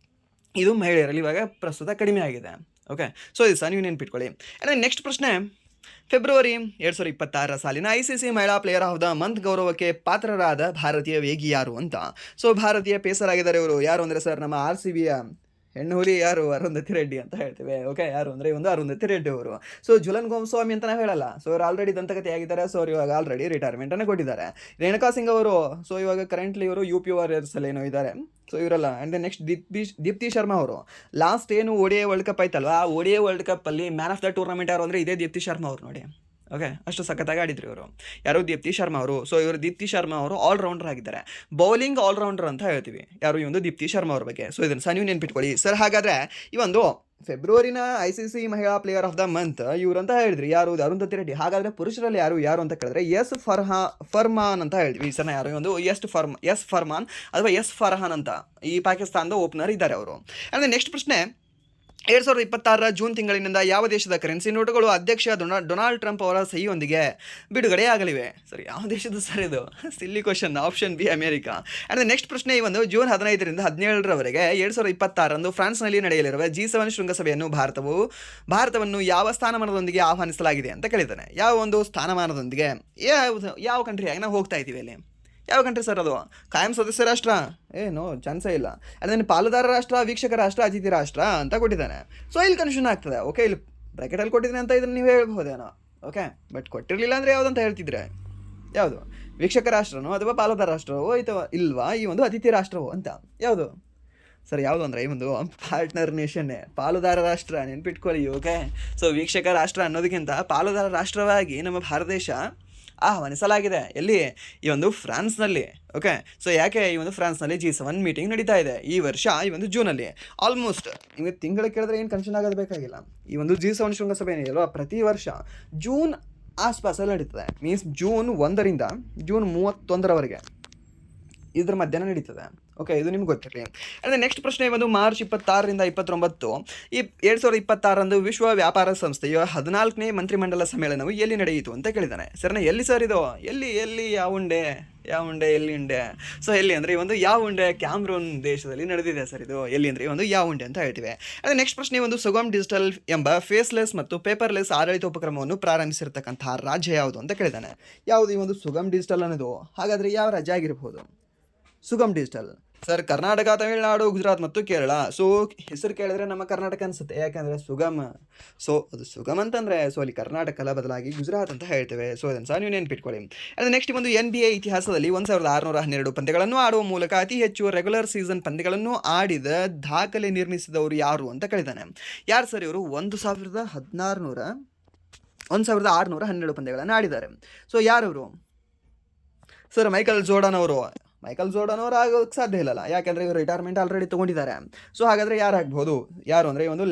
ಇದು ಮಹಿಳೆಯರಲ್ಲಿ ಇವಾಗ ಪ್ರಸ್ತುತ ಕಡಿಮೆ ಆಗಿದೆ. ಓಕೆ, ಸೊ ಇದು ಸಹ ನೀವು ನೆನ್ಪಿಟ್ಕೊಳ್ಳಿ. ಆ್ಯಂಡ್ ನೆಕ್ಸ್ಟ್ ಪ್ರಶ್ನೆ, ಫೆಬ್ರವರಿ 2026 ಸಾಲಿನ ICC ಮಹಿಳಾ ಪ್ಲೇಯರ್ ಆಫ್ ದ ಮಂತ್ ಗೌರವಕ್ಕೆ ಪಾತ್ರರಾದ ಭಾರತೀಯ ವೇಗಿ ಯಾರು ಅಂತ. ಸೊ ಭಾರತೀಯ ಪೇಸರ್ ಆಗಿದ್ದಾರೆ ಇವರು. ಯಾರು ಅಂದರೆ ಸರ್ ನಮ್ಮ RCBಯ ಹೆಣ್ಣು ಹುಲಿ ಯಾರು, ಅರುಂಧತಿ ರೆಡ್ಡಿ ಅಂತ ಹೇಳ್ತೇವೆ. ಓಕೆ, ಯಾರು ಅಂದರೆ ಒಂದು ಅರುಂಧತಿ ರೆಡ್ಡಿ ಅವರು. ಸೊ ಜುಲನ್ ಗೋಸ್ವಾಮಿ ಅಂತ ನಾವು ಹೇಳಲ್ಲ. ಸೊ ಇವರು ಆಲ್ರೆಡಿ ದಂತಕಥೆ ಆಗಿದ್ದಾರೆ. ಸೊ ಅವ್ರು ಇವಾಗ ಆಲ್ರೆಡಿ ರಿಟೈರ್ಮೆಂಟನ್ನು ಕೊಟ್ಟಿದ್ದಾರೆ. ರೇಣುಕಾ ಸಿಂಗ್ ಅವರು, ಸೊ ಇವಾಗ ಕರೆಂಟ್ಲಿ ಇವರು UP ವಾರಿಯರ್ಸ್ ಅಲ್ಲಿ ಏನೋ ಇದ್ದಾರೆ. ಸೊ ಇವರಲ್ಲ. ಆ್ಯಂಡ್ ನೆಕ್ಸ್ಟ್ ದೀಪ್ತಿ ಶರ್ಮಾ ಅವರು. ಲಾಸ್ಟ್ ಏನು ODI ವರ್ಲ್ಡ್ ಕಪ್ ಆಯ್ತಲ್ವಾ, ಆ ODI ವರ್ಲ್ಡ್ ಕಪ್ಪಲ್ಲಿ ಮ್ಯಾನ್ ಆಫ್ ದ ಟೂರ್ನಮೆಂಟ್ ಯಾರು ಅಂದರೆ ಇದೇ ದೀಪ್ತಿ ಶರ್ಮಾ ಅವರು ನೋಡಿ. ಓಕೆ, ಅಷ್ಟು ಸಖತ್ತಾಗಿ ಆಡಿದ್ರು ಇವರು. ಯಾರು, ದೀಪ್ತಿ ಶರ್ಮಾ ಅವರು. ಸೊ ಇವರು ದೀಪ್ತಿ ಶರ್ಮಾ ಅವರು ಆಲ್ರೌಂಡರ್ ಆಗಿದ್ದಾರೆ, ಬೌಲಿಂಗ್ ಆಲ್ರೌಂಡರ್ ಅಂತ ಹೇಳ್ತೀವಿ ಯಾರು, ಈ ಒಂದು ದೀಪ್ತಿ ಶರ್ಮಾ ಅವ್ರ ಬಗ್ಗೆ. ಸೊ ಇದನ್ನು ಸಹ ನೀವು ನೆನ್ಪಿಟ್ಕೊಳ್ಳಿ ಸರ್. ಹಾಗಾದರೆ ಈ ಒಂದು ಫೆಬ್ರವರಿನ ICC ಮಹಿಳಾ ಪ್ಲೇಯರ್ ಆಫ್ ದ ಮಂತ್ ಇವರು ಅಂತ ಹೇಳಿದ್ರಿ ಯಾರು, ಅರುಂಧತಿ ರೆಡ್ಡಿ. ಹಾಗಾದರೆ ಪುರುಷರಲ್ಲಿ ಯಾರು ಅಂತ ಕೇಳಿದ್ರೆ ಫರ್ಮಾನ್ ಅಂತ ಹೇಳ್ತೀವಿ. ಈ ಸಲ ಯಾರು, ಒಂದು ಎಸ್ ಫರ್ಮಾನ್ ಅಥವಾ ಎಸ್ ಫರ್ಹಾನ್ ಅಂತ ಈ ಪಾಕಿಸ್ತಾನದ ಓಪನರ್ ಇದ್ದಾರೆ ಅವರು. ಅಂದರೆ ನೆಕ್ಸ್ಟ್ ಪ್ರಶ್ನೆ, 2026 ಜೂನ್ ತಿಂಗಳಿನಿಂದ ಯಾವ ದೇಶದ ಕರೆನ್ಸಿ ನೋಟುಗಳು ಅಧ್ಯಕ್ಷ ಡೊನಾಲ್ಡ್ ಟ್ರಂಪ್ ಅವರ ಸಹಿಯೊಂದಿಗೆ ಬಿಡುಗಡೆಯಾಗಲಿವೆ? ಸರಿ, ಯಾವ ದೇಶದ ಸರ್ ಇದು? Silly question. Option B, America. And next ಪ್ರಶ್ನೆ, ಈ ಒಂದು ಜೂನ್ 15ರಿಂದ 17ರವರೆಗೆ 2026 ಫ್ರಾನ್ಸ್ನಲ್ಲಿ ನಡೆಯಲಿರುವ G7 ಶೃಂಗಸಭೆಯನ್ನು ಭಾರತವನ್ನು ಯಾವ ಸ್ಥಾನಮಾನದೊಂದಿಗೆ ಆಹ್ವಾನಿಸಲಾಗಿದೆ ಅಂತ ಕೇಳಿದ್ದಾನೆ. ಯಾವ ಒಂದು ಸ್ಥಾನಮಾನದೊಂದಿಗೆ, ಯಾವ ಕಂಟ್ರಿಯಾಗಿ ನಾವು ಹೋಗ್ತಾ ಇದ್ದೀವಿ ಅಲ್ಲಿ? ಯಾವ ಕಂಟ್ರಿ ಸರ್ ಅದು? ಕಾಯಂ ಸದಸ್ಯ ರಾಷ್ಟ್ರ? ಏನೋ ಚಾನ್ಸೇ ಇಲ್ಲ. ಅದನ್ನು ಪಾಲುದಾರ ರಾಷ್ಟ್ರ, ವೀಕ್ಷಕ ರಾಷ್ಟ್ರ, ಅತಿಥಿ ರಾಷ್ಟ್ರ ಅಂತ ಕೊಟ್ಟಿದ್ದಾನೆ. ಸೊ ಇಲ್ಲಿ ಕನ್ಫ್ಯೂಷನ್ ಆಗ್ತದೆ. ಓಕೆ, ಇಲ್ಲಿ ಬ್ರ್ಯಾಕೆಟಲ್ಲಿ ಕೊಟ್ಟಿದ್ದೀನಿ ಅಂತ ಇದನ್ನು ನೀವು ಹೇಳ್ಬೋದೇನೋ. ಓಕೆ, ಬಟ್ ಕೊಟ್ಟಿರಲಿಲ್ಲ ಅಂದರೆ ಯಾವುದಂತ ಹೇಳ್ತಿದ್ರೆ, ಯಾವುದು ವೀಕ್ಷಕ ರಾಷ್ಟ್ರನೋ ಅಥವಾ ಪಾಲುದಾರ ರಾಷ್ಟ್ರವೋ ಅಥವಾ ಇಲ್ವಾ ಈ ಒಂದು ಅತಿಥಿ ರಾಷ್ಟ್ರವೋ ಅಂತ? ಯಾವುದು ಸರ್? ಯಾವುದು ಅಂದರೆ ಈ ಒಂದು ಪಾರ್ಟ್ನರ್ ನೇಷನ್ನೇ ಪಾಲುದಾರ ರಾಷ್ಟ್ರ, ನೆನ್ಪಿಟ್ಕೊಳ್ಳಿ. ಓಕೆ, ಸೊ ವೀಕ್ಷಕ ರಾಷ್ಟ್ರ ಅನ್ನೋದಕ್ಕಿಂತ ಪಾಲುದಾರ ರಾಷ್ಟ್ರವಾಗಿ ನಮ್ಮ ಭಾರತ ದೇಶ ಆಹ್ವಾನಿಸಲಾಗಿದೆ. ಎಲ್ಲಿ? ಈ ಒಂದು ಫ್ರಾನ್ಸ್ನಲ್ಲಿ. ಓಕೆ, ಸೊ ಯಾಕೆ ಈ ಒಂದು ಫ್ರಾನ್ಸ್ನಲ್ಲಿ G7 ಮೀಟಿಂಗ್ ನಡೀತಾ ಇದೆ ಈ ವರ್ಷ, ಈ ಒಂದು ಜೂನಲ್ಲಿ. ಆಲ್ಮೋಸ್ಟ್ ನಿಮಗೆ ತಿಂಗಳು ಕೇಳಿದ್ರೆ ಏನು ಕನ್ಫ್ಯೂಷನ್ ಆಗೋದು ಬೇಕಾಗಿಲ್ಲ. ಈ ಒಂದು G7 ಶೃಂಗಸಭೆ ಏನಿದೆಯಲ್ವ, ಪ್ರತಿ ವರ್ಷ ಜೂನ್ ಆಸ್ಪಾಸಲ್ಲಿ ನಡೀತದೆ. ಮೀನ್ಸ್ ಜೂನ್ 1ರಿಂದ ಜೂನ್ 31ರವರೆಗೆ ಇದ್ರ ಮಧ್ಯಾಹ್ನ ನಡೀತದೆ. ಓಕೆ, ಇದು ನಿಮ್ಗೆ ಗೊತ್ತಿರಲಿ. ಅಂದರೆ ನೆಕ್ಸ್ಟ್ ಪ್ರಶ್ನೆ ಒಂದು ಮಾರ್ಚ್ 26ರಿಂದ 29 ಈ 2026 ವಿಶ್ವ ವ್ಯಾಪಾರ ಸಂಸ್ಥೆಯ 14ನೇ ಮಂತ್ರಿಮಂಡಲ ಸಮ್ಮೇಳನವು ಎಲ್ಲಿ ನಡೆಯಿತು ಅಂತ ಕೇಳಿದ್ದಾನೆ. ಸರ್ನ ಎಲ್ಲಿ ಸರ್ ಇದು? ಎಲ್ಲಿ ಯಾವುಂಡೆ ಎಲ್ಲಿಂಡೆ? ಸೊ ಎಲ್ಲಿ ಅಂದರೆ ಈ ಒಂದು ಯಾವುಂಡೆ ಕ್ಯಾಮ್ರೂನ್ ದೇಶದಲ್ಲಿ ನಡೆದಿದೆ ಸರ್ ಇದು. ಎಲ್ಲಿ ಅಂದರೆ ಈ ಒಂದು ಯಾವುಂಡೆ ಅಂತ ಹೇಳ್ತೀವಿ. ಅದೇ ನೆಕ್ಸ್ಟ್ ಪ್ರಶ್ನೆ ಒಂದು ಸುಗಮ್ ಡಿಜಿಟಲ್ ಎಂಬ ಫೇಸ್ಲೆಸ್ ಮತ್ತು ಪೇಪರ್ಲೆಸ್ ಆಡಳಿತ ಉಪಕ್ರಮವನ್ನು ಪ್ರಾರಂಭಿಸಿರ್ತಕ್ಕಂತಹ ರಾಜ್ಯ ಯಾವುದು ಅಂತ ಕೇಳಿದ್ದಾನೆ. ಯಾವುದು ಈ ಒಂದು ಸುಗಮ್ ಡಿಜಿಟಲ್ ಅನ್ನೋದು? ಹಾಗಾದರೆ ಯಾವ ರಾಜ್ಯ ಆಗಿರ್ಬೋದು ಸುಗಮ್ ಡಿಜಿಟಲ್? ಸರ್ ಕರ್ನಾಟಕ, ತಮಿಳುನಾಡು, ಗುಜರಾತ್ ಮತ್ತು ಕೇರಳ. ಸೊ ಹೆಸರು ಕೇಳಿದ್ರೆ ನಮ್ಮ ಕರ್ನಾಟಕ ಅನಿಸುತ್ತೆ, ಯಾಕಂದರೆ ಸುಗಮ. ಸೊ ಅದು ಸುಗಮ್ ಅಂತಂದರೆ ಸೊ ಅಲ್ಲಿ ಕರ್ನಾಟಕದ ಬದಲಾಗಿ ಗುಜರಾತ್ ಅಂತ ಹೇಳ್ತೇವೆ. ಸೊ ಅದನ್ನು ಸಹ ನೀವು ನೆನ್ಪಿಟ್ಕೊಳ್ಳಿ. ಅದು ನೆಕ್ಸ್ಟ್ ಒಂದು NBA ಇತಿಹಾಸದಲ್ಲಿ 1612 ಪಂದ್ಯಗಳನ್ನು ಆಡುವ ಮೂಲಕ ಅತಿ ಹೆಚ್ಚು ರೆಗ್ಯುಲರ್ ಸೀಸನ್ ಪಂದ್ಯಗಳನ್ನು ಆಡಿದ ದಾಖಲೆ ನಿರ್ಮಿಸಿದವರು ಯಾರು ಅಂತ ಕೇಳಿದ್ದಾನೆ. ಯಾರು ಸರ್ ಇವರು? 1612 ಪಂದ್ಯಗಳನ್ನು ಆಡಿದ್ದಾರೆ. ಸೊ ಯಾರವರು ಸರ್? ಮೈಕಲ್ ಜೋರ್ಡನ್ ಅವರು ಆಗೋಕ್ಕೆ ಸಾಧ್ಯ ಇಲ್ಲಲ್ಲ, ಯಾಕೆಂದರೆ ಇವರು ರಿಟೈರ್ಮೆಂಟ್ ಆಲ್ರೆಡಿ ತೊಗೊಂಡಿದ್ದಾರೆ. ಸೊ ಹಾಗಾದರೆ ಯಾರಾಗ್ಬೋದು? ಯಾರು ಅಂದರೆ ಈ ಒಂದು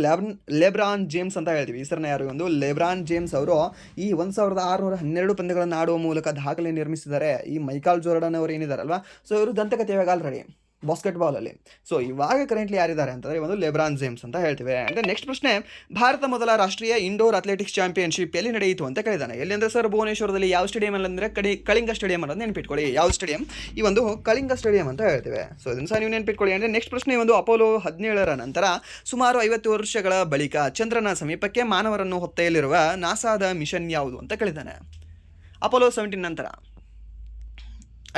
ಲೆಬ್ರಾನ್ ಜೇಮ್ಸ್ ಅಂತ ಹೇಳ್ತೀವಿ. ಈ ಸರ್ನ ಯಾರು? ಒಂದು ಲೆಬ್ರಾನ್ ಜೇಮ್ಸ್ ಅವರು ಈ 1612 ಪಂದ್ಯಗಳನ್ನು ಆಡುವ ಮೂಲಕ ದಾಖಲೆ ನಿರ್ಮಿಸಿದ್ದಾರೆ. ಈ ಮೈಕಲ್ ಜೋರ್ಡನ್ ಅವರು ಏನಿದಾರಲ್ವಾ, ಸೊ ಇವರು ದಂತಕಥೆ ಇವಾಗ ಆಲ್ರೆಡಿ ಬಾಸ್ಕೆಟ್ಬಾಲಲ್ಲಿ. ಸೊ ಇವಾಗ ಕರೆಂಟ್ಲಿ ಯಾರಿದ್ದಾರೆ ಅಂತಂದರೆ ಒಂದು ಲೆಬ್ರಾನ್ ಜೇಮ್ಸ್ ಅಂತ ಹೇಳ್ತೀವಿ. ಅಂದರೆ ನೆಕ್ಸ್ಟ್ ಪ್ರಶ್ನೆ, ಭಾರತ ಮೊದಲ ರಾಷ್ಟ್ರೀಯ ಇಂಡೋರ್ ಅಥ್ಲೆಟಿಕ್ಸ್ ಚಾಂಪಿಯನ್ಶಿಪ್ ಎಲ್ಲಿ ನಡೆಯಿತು ಅಂತ ಕೇಳಿದ್ದಾನೆ. ಎಲ್ಲಿ ಅಂದರೆ ಸರ್ ಭುವನೇಶ್ವರದಲ್ಲಿ. ಯಾವ ಸ್ಟೇಡಿಯಂ ಅಂದರೆ ಕಳಿಂಗ ಸ್ಟೇಡಿಯಂ ಅನ್ನೋದು ನೆನ್ಪಿಟ್ಕೊಳ್ಳಿ. ಯಾವ ಸ್ಟೇಡಿಯಂ? ಈ ಒಂದು ಕಳಿಂಗ ಸ್ಟೇಡಿಯಂ ಅಂತ ಹೇಳ್ತೇವೆ. ಸೊ ಇದನ್ನು ಸಹ ನೀವು ನೆನ್ಪಿಟ್ಕೊಳ್ಳಿ. ಅಂದರೆ ನೆಕ್ಸ್ಟ್ ಪ್ರಶ್ನೆ ಒಂದು ಅಪೋಲೋ 17ರ ನಂತರ ಸುಮಾರು 50 ವರ್ಷಗಳ ಬಳಿಕ ಚಂದ್ರನ ಸಮೀಪಕ್ಕೆ ಮಾನವರನ್ನು ಹೊತ್ತೊಯ್ಯಲಿರುವ ನಾಸಾದ ಮಿಷನ್ ಯಾವುದು ಅಂತ ಕೇಳಿದ್ದಾನೆ. ಅಪೋಲೋ 17 ನಂತರ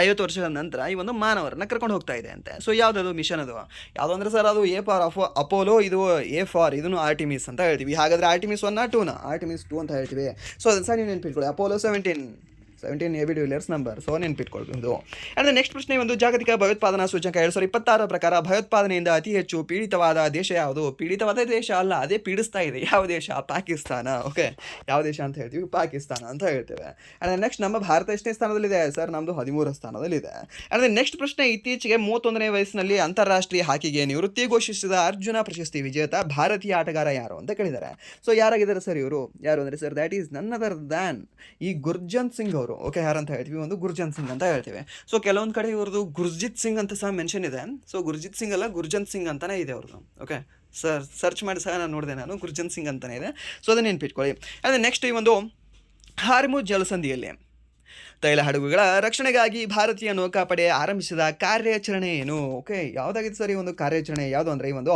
50 ವರ್ಷಗಳ ನಂತರ ಈ ಒಂದು ಮಾನವರನ್ನ ಕರ್ಕೊಂಡು ಹೋಗ್ತಾ ಇದೆ ಅಂತೆ. ಸೊ ಯಾವುದದು ಮಿಷನ್? ಅದು ಯಾವುದು ಅಂದರೆ ಸರ್ ಅದು A ಫಾರ್ ಅಪೋಲೋ, ಇದು A ಫಾರ್ ಇದನ್ನು ಆರ್ಟಿಮಿಸ್ ಅಂತ ಹೇಳ್ತೀವಿ. ಹಾಗಾದರೆ ಆರ್ಟಿಮಿಸ್ 1 2 ಆರ್ಟಿಮಿಸ್ 2 ಅಂತ ಹೇಳ್ತೀವಿ. ಸೊ ಅದನ್ನು ಸಹ ನೀವು ನೆನ್ಪಿಟ್ಕೊಳ್ಳಿ. Apollo 17 AB de Villiers number. So ನೆನ್ಪಿಟ್ಕೊಳ್ಬಹುದು. ಅಂದರೆ ನೆಕ್ಸ್ಟ್ ಪ್ರಶ್ನೆ ಒಂದು ಜಾಗತಿಕ ಭಯೋತ್ಪಾದನಾ ಸೂಚಕ 2026 ಪ್ರಕಾರ ಭಯೋತ್ಪಾದನೆಯಿಂದ ಅತಿ ಹೆಚ್ಚು ಪೀಡಿತವಾದ ದೇಶ ಯಾವುದು? ಪೀಡಿತವಾದ ದೇಶ ಅಲ್ಲ, ಅದೇ ಪೀಡಿಸ್ತಾ ಇದೆ. ಯಾವ ದೇಶ? ಪಾಕಿಸ್ತಾನ. ಓಕೆ, ಯಾವ ದೇಶ ಅಂತ ಹೇಳ್ತೀವಿ? ಪಾಕಿಸ್ತಾನ ಅಂತ ಹೇಳ್ತೇವೆ. ಅಂದರೆ ನೆಕ್ಸ್ಟ್ ನಮ್ಮ ಭಾರತ ಎಷ್ಟನೇ ಸ್ಥಾನದಲ್ಲಿದೆ ಸರ್? ನಮ್ಮದು 13ರ ಸ್ಥಾನದಲ್ಲಿದೆ. ಅಂದರೆ ನೆಕ್ಸ್ಟ್ ಪ್ರಶ್ನೆ, ಇತ್ತೀಚೆಗೆ 31ನೇ ವಯಸ್ಸಿನಲ್ಲಿ ಅಂತಾರಾಷ್ಟ್ರೀಯ ಹಾಕಿಗೆ ನಿವೃತ್ತಿ ಘೋಷಿಸಿದ ಅರ್ಜುನ ಪ್ರಶಸ್ತಿ ವಿಜೇತ ಭಾರತೀಯ ಆಟಗಾರ ಯಾರು ಅಂತ ಕೇಳಿದ್ದಾರೆ. ಸೊ ಯಾರಾಗಿದ್ದಾರೆ ಸರ್ ಇವರು? ಯಾರು ಅಂದರೆ ಸರ್ ದ್ಯಾಟ್ ಈಸ್ ನನ್ ಅದರ್ ದ್ಯಾನ್ ಈ ಗುರ್ಜಂತ್ ಸಿಂಗ್ ಅವರು. ಓಕೆ, ಯಾರಂತ ಹೇಳ್ತೀವಿ? ಒಂದು ಗುರ್ಜಂತ್ ಸಿಂಗ್ ಅಂತ ಹೇಳ್ತೀವಿ. ಸೊ ಕೆಲವೊಂದು ಕಡೆ ಇವ್ರದ್ದು ಗುರ್ಜಿತ್ ಸಿಂಗ್ ಅಂತ ಸಹ ಮೆನ್ಷನ್ ಇದೆ. ಸೊ ಗುರ್ಜಿತ್ ಸಿಂಗ್ ಅಲ್ಲ, ಗುರ್ಜಂತ್ ಸಿಂಗ್ ಅಂತಾನೆ ಇದೆ ಅವ್ರದ್ದು. ಓಕೆ, ಸರ್ಚ್ ಮಾಡಿ ಸಹ ನಾನು ನೋಡಿದೆ, ಗುರ್ಜಂತ್ ಸಿಂಗ್ ಅಂತಲೇ ಇದೆ. ಸೊ ಅದನ್ನು ನೆನ್ಪಿಟ್ಕೊಳ್ಳಿ. ಅಂದರೆ ನೆಕ್ಸ್ಟ್ ಈ ಒಂದು ಹಾರ್ಮುಜ್ ಜಲಸಂಧಿಯಲ್ಲಿ ತೈಲ ಹಡಗುಗಳ ರಕ್ಷಣೆಗಾಗಿ ಭಾರತೀಯ ನೌಕಾಪಡೆ ಆರಂಭಿಸಿದ ಕಾರ್ಯಾಚರಣೆ ಏನು? ಓಕೆ, ಯಾವುದಾಗಿತ್ತು ಸರ್ ಈ ಒಂದು ಕಾರ್ಯಾಚರಣೆ? ಯಾವುದು ಅಂದರೆ ಈ ಒಂದು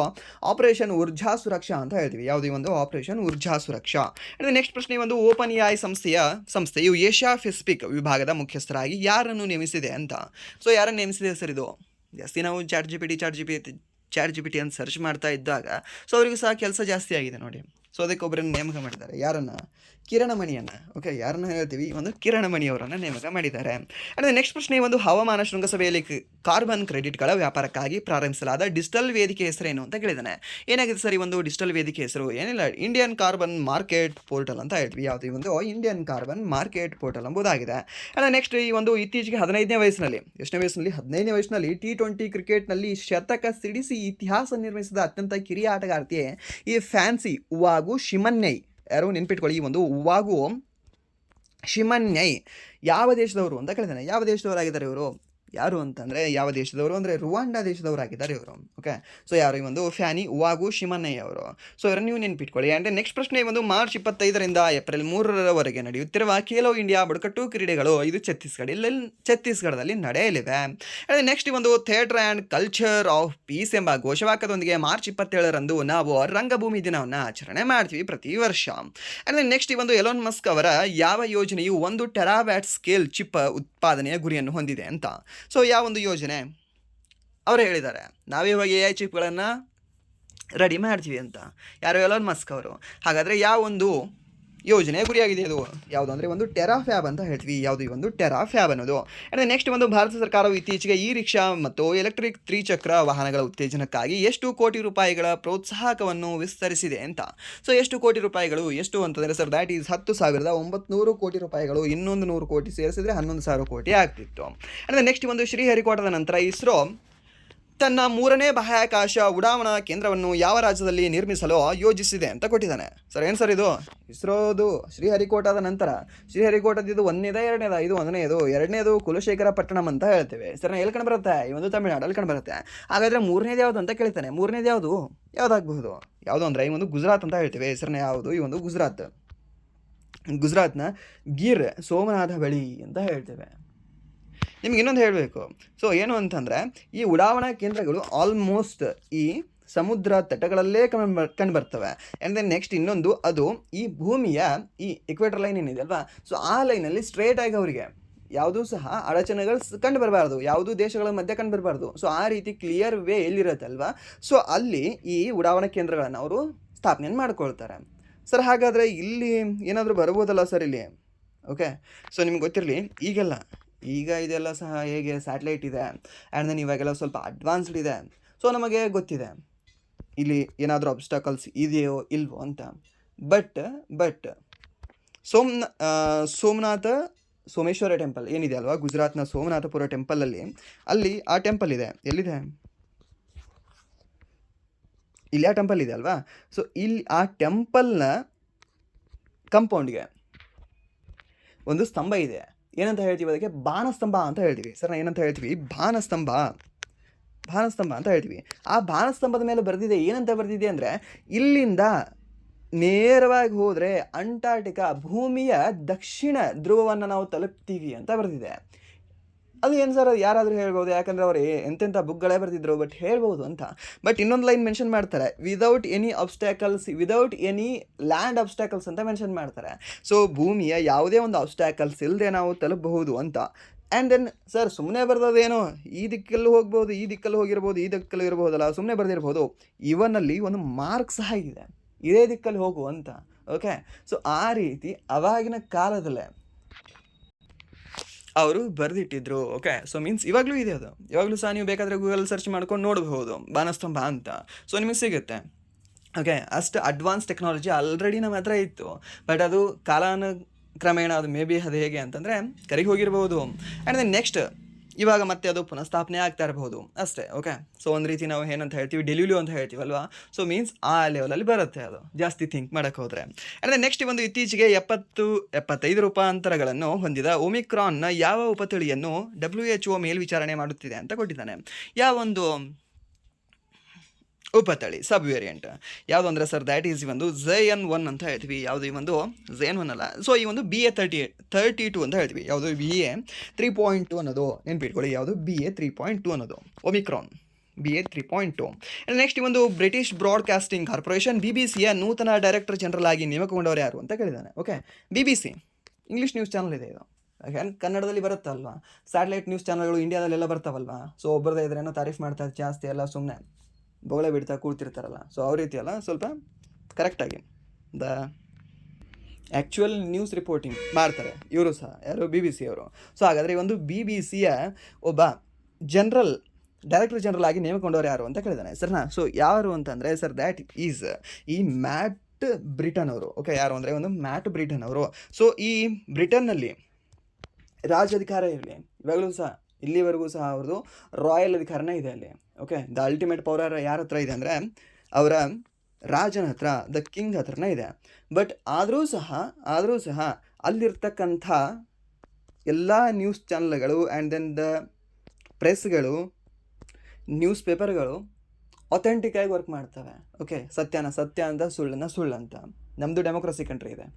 ಆಪರೇಷನ್ ಊರ್ಜಾ ಸುರಕ್ಷಾ ಅಂತ ಹೇಳ್ತೀವಿ. ಯಾವುದು ಈ ಒಂದು ಆಪರೇಷನ್ ಊರ್ಜಾ ಸುರಕ್ಷಾ. ಅಂದರೆ ನೆಕ್ಸ್ಟ್ ಪ್ರಶ್ನೆ, ಒಂದು ಓಪನ್ ಎಐ ಸಂಸ್ಥೆಯು ಏಷ್ಯಾ ಪೆಸಿಫಿಕ್ ವಿಭಾಗದ ಮುಖ್ಯಸ್ಥರಾಗಿ ಯಾರನ್ನು ನೇಮಿಸಿದೆ ಅಂತ. ಸೊ ಯಾರನ್ನು ನೇಮಿಸಿದೆ ಸರ್ ಇದು? ಜಾಸ್ತಿ ನಾವು ಚಾಟ್ ಜಿ ಪಿ ಟಿ ಅಂತ ಸರ್ಚ್ ಮಾಡ್ತಾ ಇದ್ದಾಗ ಸೊ ಅವರಿಗೂ ಸಹ ಕೆಲಸ ಜಾಸ್ತಿ ಆಗಿದೆ ನೋಡಿ. ಸೊ ಅದಕ್ಕೆ ಒಬ್ಬರನ್ನು ನೇಮಕ ಮಾಡಿದ್ದಾರೆ. ಯಾರನ್ನು? ಕಿರಣಮಣಿಯನ್ನು. ಓಕೆ, ಯಾರನ್ನು ಹೇಳ್ತೀವಿ? ಒಂದು ಕಿರಣಮಣಿಯವರನ್ನು ನೇಮಕ ಮಾಡಿದ್ದಾರೆ. ಅಂದರೆ ನೆಕ್ಸ್ಟ್ ಪ್ರಶ್ನೆ, ಒಂದು ಹವಾಮಾನ ಶೃಂಗಸಭೆಯಲ್ಲಿ ಕಾರ್ಬನ್ ಕ್ರೆಡಿಟ್ಗಳ ವ್ಯಾಪಾರಕ್ಕಾಗಿ ಪ್ರಾರಂಭಿಸಲಾದ ಡಿಜಿಟಲ್ ವೇದಿಕೆ ಹೆಸರೇನು ಅಂತ ಕೇಳಿದ್ದಾನೆ. ಏನಾಗಿದೆ ಸರ್ ಈ ಒಂದು ಡಿಜಿಟಲ್ ವೇದಿಕೆ ಹೆಸರು? ಏನಿಲ್ಲ, ಇಂಡಿಯನ್ ಕಾರ್ಬನ್ ಮಾರ್ಕೆಟ್ ಪೋರ್ಟಲ್ ಅಂತ ಹೇಳ್ತೀವಿ. ಯಾವುದು? ಈ ಒಂದು ಇಂಡಿಯನ್ ಕಾರ್ಬನ್ ಮಾರ್ಕೆಟ್ ಪೋರ್ಟಲ್ ಎಂಬುದಾಗಿದೆ. ಅಂದರೆ ನೆಕ್ಸ್ಟ್ ಈ ಒಂದು ಇತ್ತೀಚೆಗೆ 15ನೇ ವಯಸ್ಸಿನಲ್ಲಿ, ಎಷ್ಟನೇ ವಯಸ್ಸಿನಲ್ಲಿ? 15ನೇ ವಯಸ್ಸಿನಲ್ಲಿ T20 ಕ್ರಿಕೆಟ್ನಲ್ಲಿ ಶತಕ ಸಿಡಿಸಿ ಇತಿಹಾಸ ನಿರ್ಮಿಸಿದ ಅತ್ಯಂತ ಕಿರಿಯ ಆಟಗಾರ್ತಿಯೇ ಈ ಫ್ಯಾನ್ಸಿ ಉವಾಗು ಶಿಮನ್ಯೈ. ಯಾರು? ನೆನ್ಪಿಟ್ಕೊಳ್ಳಿ, ಈ ಒಂದು ಉವಾಗು ಶಿಮನ್ಯೈ ಯಾವ ದೇಶದವರು ಅಂತ ಕೇಳಿದ್ದಾನೆ. ಯಾವ ದೇಶದವರಾಗಿದ್ದಾರೆ ಇವರು? ಯಾರು ಅಂತಂದರೆ ಯಾವ ದೇಶದವರು ಅಂದರೆ ರುವಾಂಡಾ ದೇಶದವರಾಗಿದ್ದಾರೆ ಇವರು. ಓಕೆ, ಸೊ ಯಾರು? ಈ ಒಂದು ಫ್ಯಾನಿ ಉವಾಗು ಶಿಮನ್ಯೈ ಅವರು. ಸೊ ಇವರನ್ನು ನೀವು ನೆನ್ಪಿಟ್ಕೊಳ್ಳಿ. ಆ್ಯಂಡ್ ನೆಕ್ಸ್ಟ್ ಪ್ರಶ್ನೆ, ಒಂದು ಮಾರ್ಚ್ 25ರಿಂದ ಏಪ್ರಿಲ್ 3ರವರೆಗೆ ನಡೆಯುತ್ತಿರುವ ಖೇಲೋ ಇಂಡಿಯಾ ಬುಡಕಟ್ಟು ಕ್ರೀಡೆಗಳು ಇದು ಛತ್ತೀಸ್ಗಢದಲ್ಲಿ ನಡೆಯಲಿವೆ. ಆ್ಯಂಡ್ ನೆಕ್ಸ್ಟ್ ಈ ಒಂದು theatre and culture of piece ಎಂಬ ಘೋಷವಾಕ್ಯದೊಂದಿಗೆ ಮಾರ್ಚ್ 27ರಂದು ನಾವು ರಂಗಭೂಮಿ ದಿನವನ್ನು ಆಚರಣೆ ಮಾಡ್ತೀವಿ ಪ್ರತಿ ವರ್ಷ. ಆ್ಯಂಡ್ ನೆಕ್ಸ್ಟ್ ಈ ಒಂದು ಎಲಾನ್ ಮಸ್ಕ್ ಅವರ ಯಾವ ಯೋಜನೆಯು 1 ಟೆರಾವ್ಯಾಟ್ ಸ್ಕೇಲ್ ಚಿಪ್ ಉತ್ಪಾದನೆಯ ಗುರಿಯನ್ನು ಹೊಂದಿದೆ ಅಂತ. ಸೊ ಯಾವ ಒಂದು ಯೋಜನೆ? ಅವರು ಹೇಳಿದ್ದಾರೆ ನಾವಿವಾಗ AI ಚಿಪ್ಗಳನ್ನು ರೆಡಿ ಮಾಡ್ತೀವಿ ಅಂತ. ಯಾರು? ಎಲಾನ್ ಮಸ್ಕ್ ಅವರು. ಹಾಗಾದರೆ ಯಾವ ಒಂದು ಯೋಜನೆ ಗುರಿಯಾಗಿದೆ ಇದು? ಯಾವುದು ಅಂದರೆ ಒಂದು ಟೆರಾಫ್ಯಾಬ್ ಅಂತ ಹೇಳ್ತೀವಿ. ಯಾವುದು? ಈ ಒಂದು ಟೆರಾಫ್ಯಾಬ್ ಅನ್ನೋದು. ಆ್ಯಂಡ್ ನೆಕ್ಸ್ಟ್ ಒಂದು ಭಾರತ ಸರ್ಕಾರವು ಇತ್ತೀಚೆಗೆ ಈ ರಿಕ್ಷಾ ಮತ್ತು ಎಲೆಕ್ಟ್ರಿಕ್ ತ್ರಿಚಕ್ರ ವಾಹನಗಳ ಉತ್ತೇಜನಕ್ಕಾಗಿ ಎಷ್ಟು ಕೋಟಿ ರೂಪಾಯಿಗಳ ಪ್ರೋತ್ಸಾಹಕವನ್ನು ವಿಸ್ತರಿಸಿದೆ ಅಂತ. ಸೊ ಎಷ್ಟು ಕೋಟಿ ರೂಪಾಯಿಗಳು? ಎಷ್ಟು ಅಂತಂದರೆ ಸರ್ ದ್ಯಾಟ್ ಈಸ್ 10,900 ಕೋಟಿ ರೂಪಾಯಿಗಳು. ಇನ್ನೊಂದು 100 ಕೋಟಿ ಸೇರಿಸಿದ್ರೆ 11,000 ಕೋಟಿ ಆಗ್ತಿತ್ತು. ಆ್ಯಂಡ್ ನೆಕ್ಸ್ಟ್ ಒಂದು ಶ್ರೀಹರಿಕೋಟದ ನಂತರ ಇಸ್ರೋ ತನ್ನ 3ನೇ ಬಾಹ್ಯಾಕಾಶ ಉಡಾವಣಾ ಕೇಂದ್ರವನ್ನು ಯಾವ ರಾಜ್ಯದಲ್ಲಿ ನಿರ್ಮಿಸಲು ಯೋಜಿಸಿದೆ ಅಂತ ಕೊಟ್ಟಿದ್ದಾನೆ. ಸರ್ ಏನು ಸರ್ ಇದು? ಇಸ್ರೋದು ಶ್ರೀಹರಿಕೋಟದ ನಂತರ, ಶ್ರೀಹರಿಕೋಟದ್ದು 1ನೇದ 2ನೇದ? ಇದು 1ನೇದು. 2ನೇದು ಕುಲಶೇಖರ ಪಟ್ಟಣಂ ಅಂತ ಹೇಳ್ತೇವೆ. ಸರ್ ಎಲ್ಲಿ ಕಂಡು ಬರುತ್ತೆ? ಈ ಒಂದು ತಮಿಳುನಾಡಲ್ಲಿ ಕಂಡು ಬರುತ್ತೆ. ಹಾಗಾದರೆ 3ನೇದು ಯಾವುದು ಅಂತ ಕೇಳ್ತಾನೆ. 3ನೇದು ಯಾವುದು? ಯಾವುದಾಗಬಹುದು? ಯಾವುದು ಅಂದರೆ ಈ ಒಂದು ಗುಜರಾತ್ ಅಂತ ಹೇಳ್ತೇವೆ. ಹೆಸರನ್ನ ಯಾವುದು? ಈ ಒಂದು ಗುಜರಾತ್ನ ಗಿರ್ ಸೋಮನಾಥ ಬಳಿ ಅಂತ ಹೇಳ್ತೇವೆ. ನಿಮ್ಗೆ ಇನ್ನೊಂದು ಹೇಳಬೇಕು. ಸೊ ಏನು ಅಂತಂದರೆ ಈ ಉಡಾವಣಾ ಕೇಂದ್ರಗಳು ಆಲ್ಮೋಸ್ಟ್ ಈ ಸಮುದ್ರ ತಟಗಳಲ್ಲೇ ಕಂಡು ಬರ್ತವೆ. ಆ್ಯಂಡ್ ದೆನ್ ನೆಕ್ಸ್ಟ್ ಇನ್ನೊಂದು, ಅದು ಈ ಭೂಮಿಯ ಈ ಇಕ್ವೇಟರ್ ಲೈನ್ ಏನಿದೆ ಅಲ್ವಾ, ಸೊ ಆ ಲೈನಲ್ಲಿ ಸ್ಟ್ರೇಟಾಗಿ ಅವರಿಗೆ ಯಾವುದೂ ಸಹ ಅಡಚಣೆಗಳು ಕಂಡು ಬರಬಾರ್ದು, ಯಾವುದೂ ದೇಶಗಳ ಮಧ್ಯೆ ಕಂಡು ಬರಬಾರ್ದು. ಸೊ ಆ ರೀತಿ ಕ್ಲಿಯರ್ ವೇ ಎಲ್ಲಿರುತ್ತಲ್ವ, ಸೊ ಅಲ್ಲಿ ಈ ಉಡಾವಣಾ ಕೇಂದ್ರಗಳನ್ನು ಅವರು ಸ್ಥಾಪನೆಯನ್ನು ಮಾಡ್ಕೊಳ್ತಾರೆ. ಸರ್ ಹಾಗಾದರೆ ಇಲ್ಲಿ ಏನಾದರೂ ಬರ್ಬೋದಲ್ಲ ಸರ್ ಇಲ್ಲಿ? ಓಕೆ, ಸೊ ನಿಮ್ಗೆ ಗೊತ್ತಿರಲಿ, ಈಗ ಇದೆಲ್ಲ ಸಹ ಹೇಗೆ ಸ್ಯಾಟಲೈಟ್ ಇದೆ. ಆ್ಯಂಡ್ ದೆನ್ ಇವಾಗೆಲ್ಲ ಸ್ವಲ್ಪ ಅಡ್ವಾನ್ಸ್ಡ್ ಇದೆ. ಸೊ ನಮಗೆ ಗೊತ್ತಿದೆ ಇಲ್ಲಿ ಏನಾದರೂ ಅಬ್ಸ್ಟಾಕಲ್ಸ್ ಇದೆಯೋ ಇಲ್ವೋ ಅಂತ. ಬಟ್ ಸೋಮೇಶ್ವರ ಟೆಂಪಲ್ ಏನಿದೆ ಅಲ್ವಾ, ಗುಜರಾತ್ನ ಸೋಮನಾಥಪುರ ಟೆಂಪಲಲ್ಲಿ, ಅಲ್ಲಿ ಆ ಟೆಂಪಲ್ ಇದೆ. ಎಲ್ಲಿದೆ? ಇಲ್ಲಿ ಆ ಟೆಂಪಲ್ ಇದೆ ಅಲ್ವಾ. ಸೊ ಇಲ್ಲಿ ಆ ಟೆಂಪಲ್ನ ಕಂಪೌಂಡ್ಗೆ ಒಂದು ಸ್ತಂಭ ಇದೆ. ಏನಂತ ಹೇಳ್ತೀವಿ ಅದಕ್ಕೆ? ಬಾಣಸ್ತಂಭ ಅಂತ ಹೇಳ್ತೀವಿ. ಸರ್ ಏನಂತ ಹೇಳ್ತೀವಿ? ಬಾಣಸ್ತಂಭ ಅಂತ ಹೇಳ್ತೀವಿ. ಆ ಬಾಣಸ್ತಂಭದ ಮೇಲೆ ಬರೆದಿದೆ. ಏನಂತ ಬರೆದಿದೆ ಅಂದರೆ, ಇಲ್ಲಿಂದ ನೇರವಾಗಿ ಹೋದರೆ ಅಂಟಾರ್ಟಿಕಾ ಭೂಮಿಯ ದಕ್ಷಿಣ ಧ್ರುವವನ್ನು ನಾವು ತಲುಪ್ತೀವಿ ಅಂತ ಬರೆದಿದೆ. ಅದು ಏನು ಸರ್? ಅದು ಯಾರಾದರೂ ಹೇಳ್ಬೋದು, ಯಾಕಂದರೆ ಅವರು ಎಂತೆಂಥ ಬುಕ್ಗಳೇ ಬರೆದಿದ್ರು, ಬಟ್ ಹೇಳ್ಬೋದು ಅಂತ. ಬಟ್ ಇನ್ನೊಂದು ಲೈನ್ ಮೆನ್ಷನ್ ಮಾಡ್ತಾರೆ, without any obstacles, without any land obstacles ಅಂತ ಮೆನ್ಷನ್ ಮಾಡ್ತಾರೆ. ಸೊ ಭೂಮಿಯ ಯಾವುದೇ ಒಂದು ಅಬ್ಸ್ಟ್ಯಾಕಲ್ಸ್ ಇಲ್ಲದೆ ನಾವು ತಲುಪಬಹುದು ಅಂತ. ಆ್ಯಂಡ್ ದೆನ್ ಸರ್ ಸುಮ್ಮನೆ ಬರೆದೋದೇನೋ, ಈ ದಿಕ್ಕಲ್ಲಿ ಹೋಗ್ಬೋದು, ಈ ದಿಕ್ಕಲ್ಲಿ ಹೋಗಿರ್ಬೋದು, ಈ ದಿಕ್ಕಲ್ಲಿ ಇರ್ಬೋದಲ್ಲ, ಸುಮ್ಮನೆ ಬರೆದಿರ್ಬೋದು. ಇವನಲ್ಲಿ ಒಂದು ಮಾರ್ಕ್ ಸಹ ಇದೆ, ಇದೇ ದಿಕ್ಕಲ್ಲಿ ಹೋಗು ಅಂತ. ಓಕೆ, ಸೊ ಆ ರೀತಿ ಅವಾಗಿನ ಕಾಲದಲ್ಲೇ ಅವರು ಬರೆದಿಟ್ಟಿದ್ರು. ಓಕೆ, ಸೊ ಮೀನ್ಸ್ ಇವಾಗಲೂ ಇದೆ ಅದು. ಇವಾಗಲೂ ಸಹ ನೀವು ಬೇಕಾದರೆ ಗೂಗಲ್ ಸರ್ಚ್ ಮಾಡ್ಕೊಂಡು ನೋಡಬಹುದು ಬಾಣಸ್ತಂಭ ಅಂತ. ಸೊ ನಿಮಗೆ ಸಿಗುತ್ತೆ. ಓಕೆ, ಅಷ್ಟು ಅಡ್ವಾನ್ಸ್ ಟೆಕ್ನಾಲಜಿ ಆಲ್ರೆಡಿ ನಮ್ಮ ಹತ್ರ ಇತ್ತು. ಬಟ್ ಅದು ಕಾಲಾನುಕ್ರಮೇಣ ಅದು ಮೇ ಬಿ ಅದು ಹೇಗೆ ಅಂತಂದರೆ ಕರಿಗೆ ಹೋಗಿರ್ಬೋದು. ಆ್ಯಂಡ್ ದೆನ್ ನೆಕ್ಸ್ಟ್ ಇವಾಗ ಮತ್ತೆ ಅದು ಪುನಃಸ್ಥಾಪನೆ ಆಗ್ತಾ ಇರಬಹುದು ಅಷ್ಟೇ. ಓಕೆ, ಸೊ ಒಂದು ರೀತಿ ನಾವು ಏನಂತ ಹೇಳ್ತೀವಿ, ಡೆಲಿವ್ಯೂ ಅಂತ ಹೇಳ್ತೀವಲ್ವಾ. ಸೊ ಮೀನ್ಸ್ ಆ ಲೆವೆಲಲ್ಲಿ ಬರುತ್ತೆ ಅದು, ಜಾಸ್ತಿ ಥಿಂಕ್ ಮಾಡೋಕ್ಕೆ ಹೋದರೆ. ಆ್ಯಂಡ್ ನೆಕ್ಸ್ಟ್ ಒಂದು ಇತ್ತೀಚೆಗೆ 75 ರೂಪಾಂತರಗಳನ್ನು ಹೊಂದಿದ ಒಮಿಕ್ರಾನ್ನ ಯಾವ ಉಪತಳಿಯನ್ನು WHO ಮೇಲ್ವಿಚಾರಣೆ ಮಾಡುತ್ತಿದೆ ಅಂತ ಕೊಟ್ಟಿದ್ದಾನೆ. ಯಾವೊಂದು ಉಪತಳಿ ಸಬ್ ವೇರಿಯಂಟ್ ಯಾವುದು ಅಂದರೆ ಸರ್ ದ್ಯಾಟ್ ಈಸ್ ಒಂದು ZN1 ಅಂತ ಹೇಳ್ತೀವಿ. ಯಾವುದು ಈ ಒಂದು ZN1 ಅಲ್ಲ. ಸೊ ಈ ಒಂದು BA32 ಅಂತ ಹೇಳ್ತೀವಿ. ಯಾವುದು BA3.2 ಅನ್ನೋದು ನೆನ್ಪಿಟ್ಕೊಳ್ಳಿ. ಯಾವುದು BA3.2 ಅನ್ನೋದು ಒಮಿಕ್ರಾನ್ BA3.2. ನೆಕ್ಸ್ಟ್ ಈ ಒಂದು ಬ್ರಿಟಿಷ್ ಬ್ರಾಡ್ಕಾಸ್ಟಿಂಗ್ ಕಾರ್ಪೊರೇಷನ್ BBCಯ ನೂತನ ಡೈರೆಕ್ಟರ್ ಜನರಲ್ ಆಗಿ ನೇಮಕಗೊಂಡವರು ಯಾರು ಅಂತ ಕೇಳಿದ್ದಾನೆ. Okay, BBC English news channel ಇದೆ ಇದು. ಕನ್ನಡದಲ್ಲಿ ಬರುತ್ತಲ್ವಾ, ಸ್ಯಾಟಲೈಟ್ ನ್ಯೂಸ್ ಚಾನಲ್ಗಳು ಇಂಡಿಯಾದಲ್ಲೆಲ್ಲ ಬರ್ತಾವಲ್ವಾ. ಸೊ ಒಬ್ಬರದೇ ಇದ್ರೇನೋ ತಾರೀಫ್ ಮಾಡ್ತಾರೆ ಜಾಸ್ತಿ, ಎಲ್ಲ ಸುಮ್ಮನೆ ಬೊಗಳೆ ಬಿಡ್ತಾ ಕೂಡ್ತಿರ್ತಾರಲ್ಲ. ಸೊ ಅವ್ರ ರೀತಿ ಅಲ್ಲ, ಸ್ವಲ್ಪ ಕರೆಕ್ಟಾಗಿ ದ ಆ್ಯಕ್ಚುಯಲ್ ನ್ಯೂಸ್ ರಿಪೋರ್ಟಿಂಗ್ ಮಾಡ್ತಾರೆ ಇವರು ಸಹ, ಯಾರು BBC ಅವರು. ಸೊ ಹಾಗಾದರೆ ಈ ಒಂದು BBCಯ ಒಬ್ಬ ಡೈರೆಕ್ಟರ್ ಜನರಲ್ ಆಗಿ ನೇಮಕೊಂಡವ್ರು ಯಾರು ಅಂತ ಕೇಳಿದಾನೆ ಸರ್ನಾ. ಸೊ ಯಾರು ಅಂತಂದರೆ ಸರ್ ದ್ಯಾಟ್ ಈಸ್ ಈ ಮ್ಯಾಟ್ ಬ್ರಿಟನ್ ಅವರು. ಓಕೆ, ಯಾರು ಅಂದರೆ ಒಂದು ಮ್ಯಾಟ್ ಬ್ರಿಟನ್ ಅವರು. ಸೊ ಈ ಬ್ರಿಟನ್ನಲ್ಲಿ ರಾಜಾಧಿಕಾರ ಇರಲಿ, ಇವಾಗಲೂ ಸಹ ಇಲ್ಲಿವರೆಗೂ ಸಹ ಅವ್ರದ್ದು ರಾಯಲ್ ಅಧಿಕಾರನೇ ಇದೆ ಅಲ್ಲಿ. ಓಕೆ, ದ ಅಲ್ಟಿಮೇಟ್ ಪವರ್ ಯಾರ ಹತ್ರ ಇದೆ ಅಂದರೆ ಅವರ ರಾಜನ ಹತ್ರ, ದ ಕಿಂಗ್ ಹತ್ರನೇ ಇದೆ. ಬಟ್ ಆದರೂ ಸಹ ಅಲ್ಲಿರ್ತಕ್ಕಂಥ ಎಲ್ಲ ನ್ಯೂಸ್ ಚಾನಲ್ಗಳು ಆ್ಯಂಡ್ ದೆನ್ ದ ಪ್ರೆಸ್ಗಳು, ನ್ಯೂಸ್ ಪೇಪರ್ಗಳು ಅಥೆಂಟಿಕ್ ಆಗಿ ವರ್ಕ್ ಮಾಡ್ತವೆ. ಓಕೆ, ಸತ್ಯ ಅಂತ, ಸುಳ್ಳು ಅಂತ. ನಮ್ಮದು ಡೆಮೋಕ್ರಸಿ ಕಂಟ್ರಿ ಇದೆ.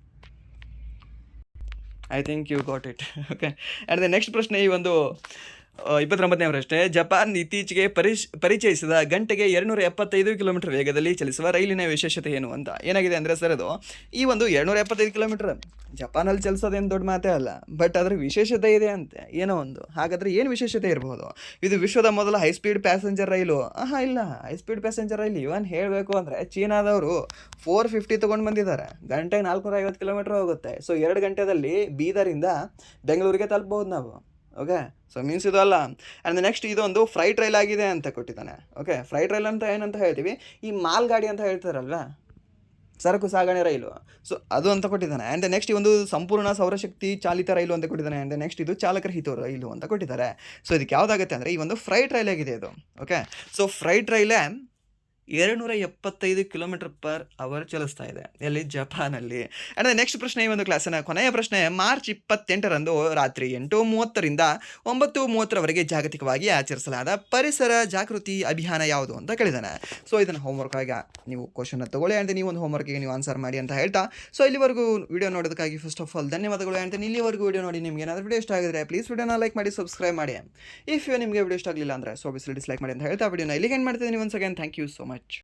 I think you got it. Okay, and the next ಪ್ರಶ್ನೆ ಈ ಒಂದು 29ನೇ ಪ್ರಶ್ನೆ. ಜಪಾನ್ ಇತ್ತೀಚೆಗೆ ಪರಿಚಯಿಸಿದ ಗಂಟೆಗೆ 275 ಕಿಲೋಮೀಟರ್ ವೇಗದಲ್ಲಿ ಚಲಿಸುವ ರೈಲಿನ ವಿಶೇಷತೆ ಏನು ಅಂತ. ಏನಾಗಿದೆ ಅಂದರೆ ಸರ್ ಅದು ಈ ಒಂದು 275 ಕಿಲೋಮೀಟರ್ ಜಪಾನಲ್ಲಿ ಚಲಿಸೋದೇನು ದೊಡ್ಡ ಮಾತೇ ಅಲ್ಲ, ಬಟ್ ಅದರ ವಿಶೇಷತೆ ಇದೆ ಅಂತೆ ಏನೋ ಒಂದು. ಹಾಗಾದರೆ ಏನು ವಿಶೇಷತೆ ಇರ್ಬೋದು? ಇದು ವಿಶ್ವದ ಮೊದಲ ಹೈಸ್ಪೀಡ್ ಪ್ಯಾಸೆಂಜರ್ ರೈಲು. ಇಲ್ಲ, ಹೈಸ್ಪೀಡ್ ಪ್ಯಾಸೆಂಜರ್ ರೈಲು ಇವನ್ ಹೇಳಬೇಕು ಅಂದರೆ ಚೀನಾದವರು 450 ತೊಗೊಂಡು ಬಂದಿದ್ದಾರೆ. ಗಂಟೆಗೆ 450 ಕಿಲೋಮೀಟರ್ ಹೋಗುತ್ತೆ. ಸೊ 2 ಗಂಟೆಯಲ್ಲಿ ಬೀದರಿಂದ ಬೆಂಗಳೂರಿಗೆ ತಲುಪ್ಬೋದು ನಾವು. ಓಕೆ, ಸೊ ಮೀನ್ಸ್ ಇದು ಅಲ್ಲ. ಆ್ಯಂಡ್ ನೆಕ್ಸ್ಟ್ ಇದೊಂದು ಫ್ರೈಟ್ ರೈಲ್ ಆಗಿದೆ ಅಂತ ಕೊಟ್ಟಿದ್ದಾನೆ. ಓಕೆ, ಫ್ರೈಟ್ ರೈಲ್ ಅಂತ ಏನಂತ ಹೇಳ್ತೀವಿ, ಈ ಮಾಲ್ ಗಾಡಿ ಅಂತ ಹೇಳ್ತಾರಲ್ವ, ಸರಕು ಸಾಗಣೆ ರೈಲು. ಸೊ ಅದು ಅಂತ ಕೊಟ್ಟಿದ್ದಾನೆ. ಆ್ಯಂಡ್ ನೆಕ್ಸ್ಟ್ ಈ ಒಂದು ಸಂಪೂರ್ಣ ಸೌರಶಕ್ತಿ ಚಾಲಿತ ರೈಲು ಅಂತ ಕೊಟ್ಟಿದ್ದಾನೆ. ಆ್ಯಂಡ್ ನೆಕ್ಸ್ಟ್ ಇದು ಚಾಲಕರಹಿತ ರೈಲು ಅಂತ ಕೊಟ್ಟಿದ್ದಾರೆ. ಸೊ ಇದಕ್ಕೆ ಯಾವುದಾಗುತ್ತೆ ಅಂದರೆ ಈ ಒಂದು ಫ್ರೈಟ್ ರೈಲ್ ಆಗಿದೆ ಇದು. ಓಕೆ, ಸೊ ಫ್ರೈಟ್ ರೈಲೇ 275 ಕಿಲೋಮೀಟರ್ ಪರ್ ಅವರ್ ಚಲಿಸ್ತಾ ಇದೆ ಎಲ್ಲಿ, ಜಪಾನಲ್ಲಿ. ಆ್ಯಂಡ್ ನೆಕ್ಸ್ಟ್ ಪ್ರಶ್ನೆ ಈ ಒಂದು ಕ್ಲಾಸಿನ ಕೊನೆಯ ಪ್ರಶ್ನೆ. ಮಾರ್ಚ್ 28ರಂದು ರಾತ್ರಿ 8:30ರಿಂದ 9:30ರವರೆಗೆ ಜಾಗತಿಕವಾಗಿ ಆಚರಿಸಲಾದ ಪರಿಸರ ಜಾಗೃತಿ ಅಭಿಯಾನ ಯಾವುದು ಅಂತ ಕೇಳಿದ್ದಾನೆ. ಸೊ ಇದನ್ನು ಹೋಮ್ವರ್ಕ್ ಆಗಿ ನೀವು ಕ್ವಶನ್ನ ತಗೊಳ್ಳಿ ಅಂತ ನೀವು ಒಂದು ಹೋಮ್ವರ್ಕಿಗೆ ನೀವು ಆನ್ಸರ್ ಮಾಡಿ ಅಂತ ಹೇಳ್ತಾ, ಸೊ ಇಲ್ಲಿವರೆಗೂ ವಿಡಿಯೋ ನೋಡೋದಕ್ಕಾಗಿ ಫಸ್ಟ್ ಆಫ್ ಆಲ್ ಧನ್ಯವಾದಗಳು. ಅಂತ ಇಲ್ಲಿವರೆಗೂ ವಿಡಿಯೋ ನೋಡಿ ನಿಮಗೆ ಏನಾದರೂ ವಿಡಿಯೋ ಇಷ್ಟ ಆಗಿದ್ರೆ ಪ್ಲೀಸ್ ವಿಡಿಯೋನ ಲೈಕ್ ಮಾಡಿ, ಸಬ್ಸ್ಕ್ರೈಬ್ ಮಾಡಿ. ಇಫ್ ನಿಮಗೆ ವಿಡಿಯೋ ಇಷ್ಟ ಆಗಲಿಲ್ಲ ಅಂದರೆ ಸೊ ಡಿಸ್ಲೈಕ್ ಮಾಡಿ ಅಂತ ಹೇಳ್ತಾ ವಿಡಿಯೋನ ಇಲ್ಲಿಗೆ ಏನು ಮಾಡ್ತಿದ್ದೀನಿ. Once again thank you so much.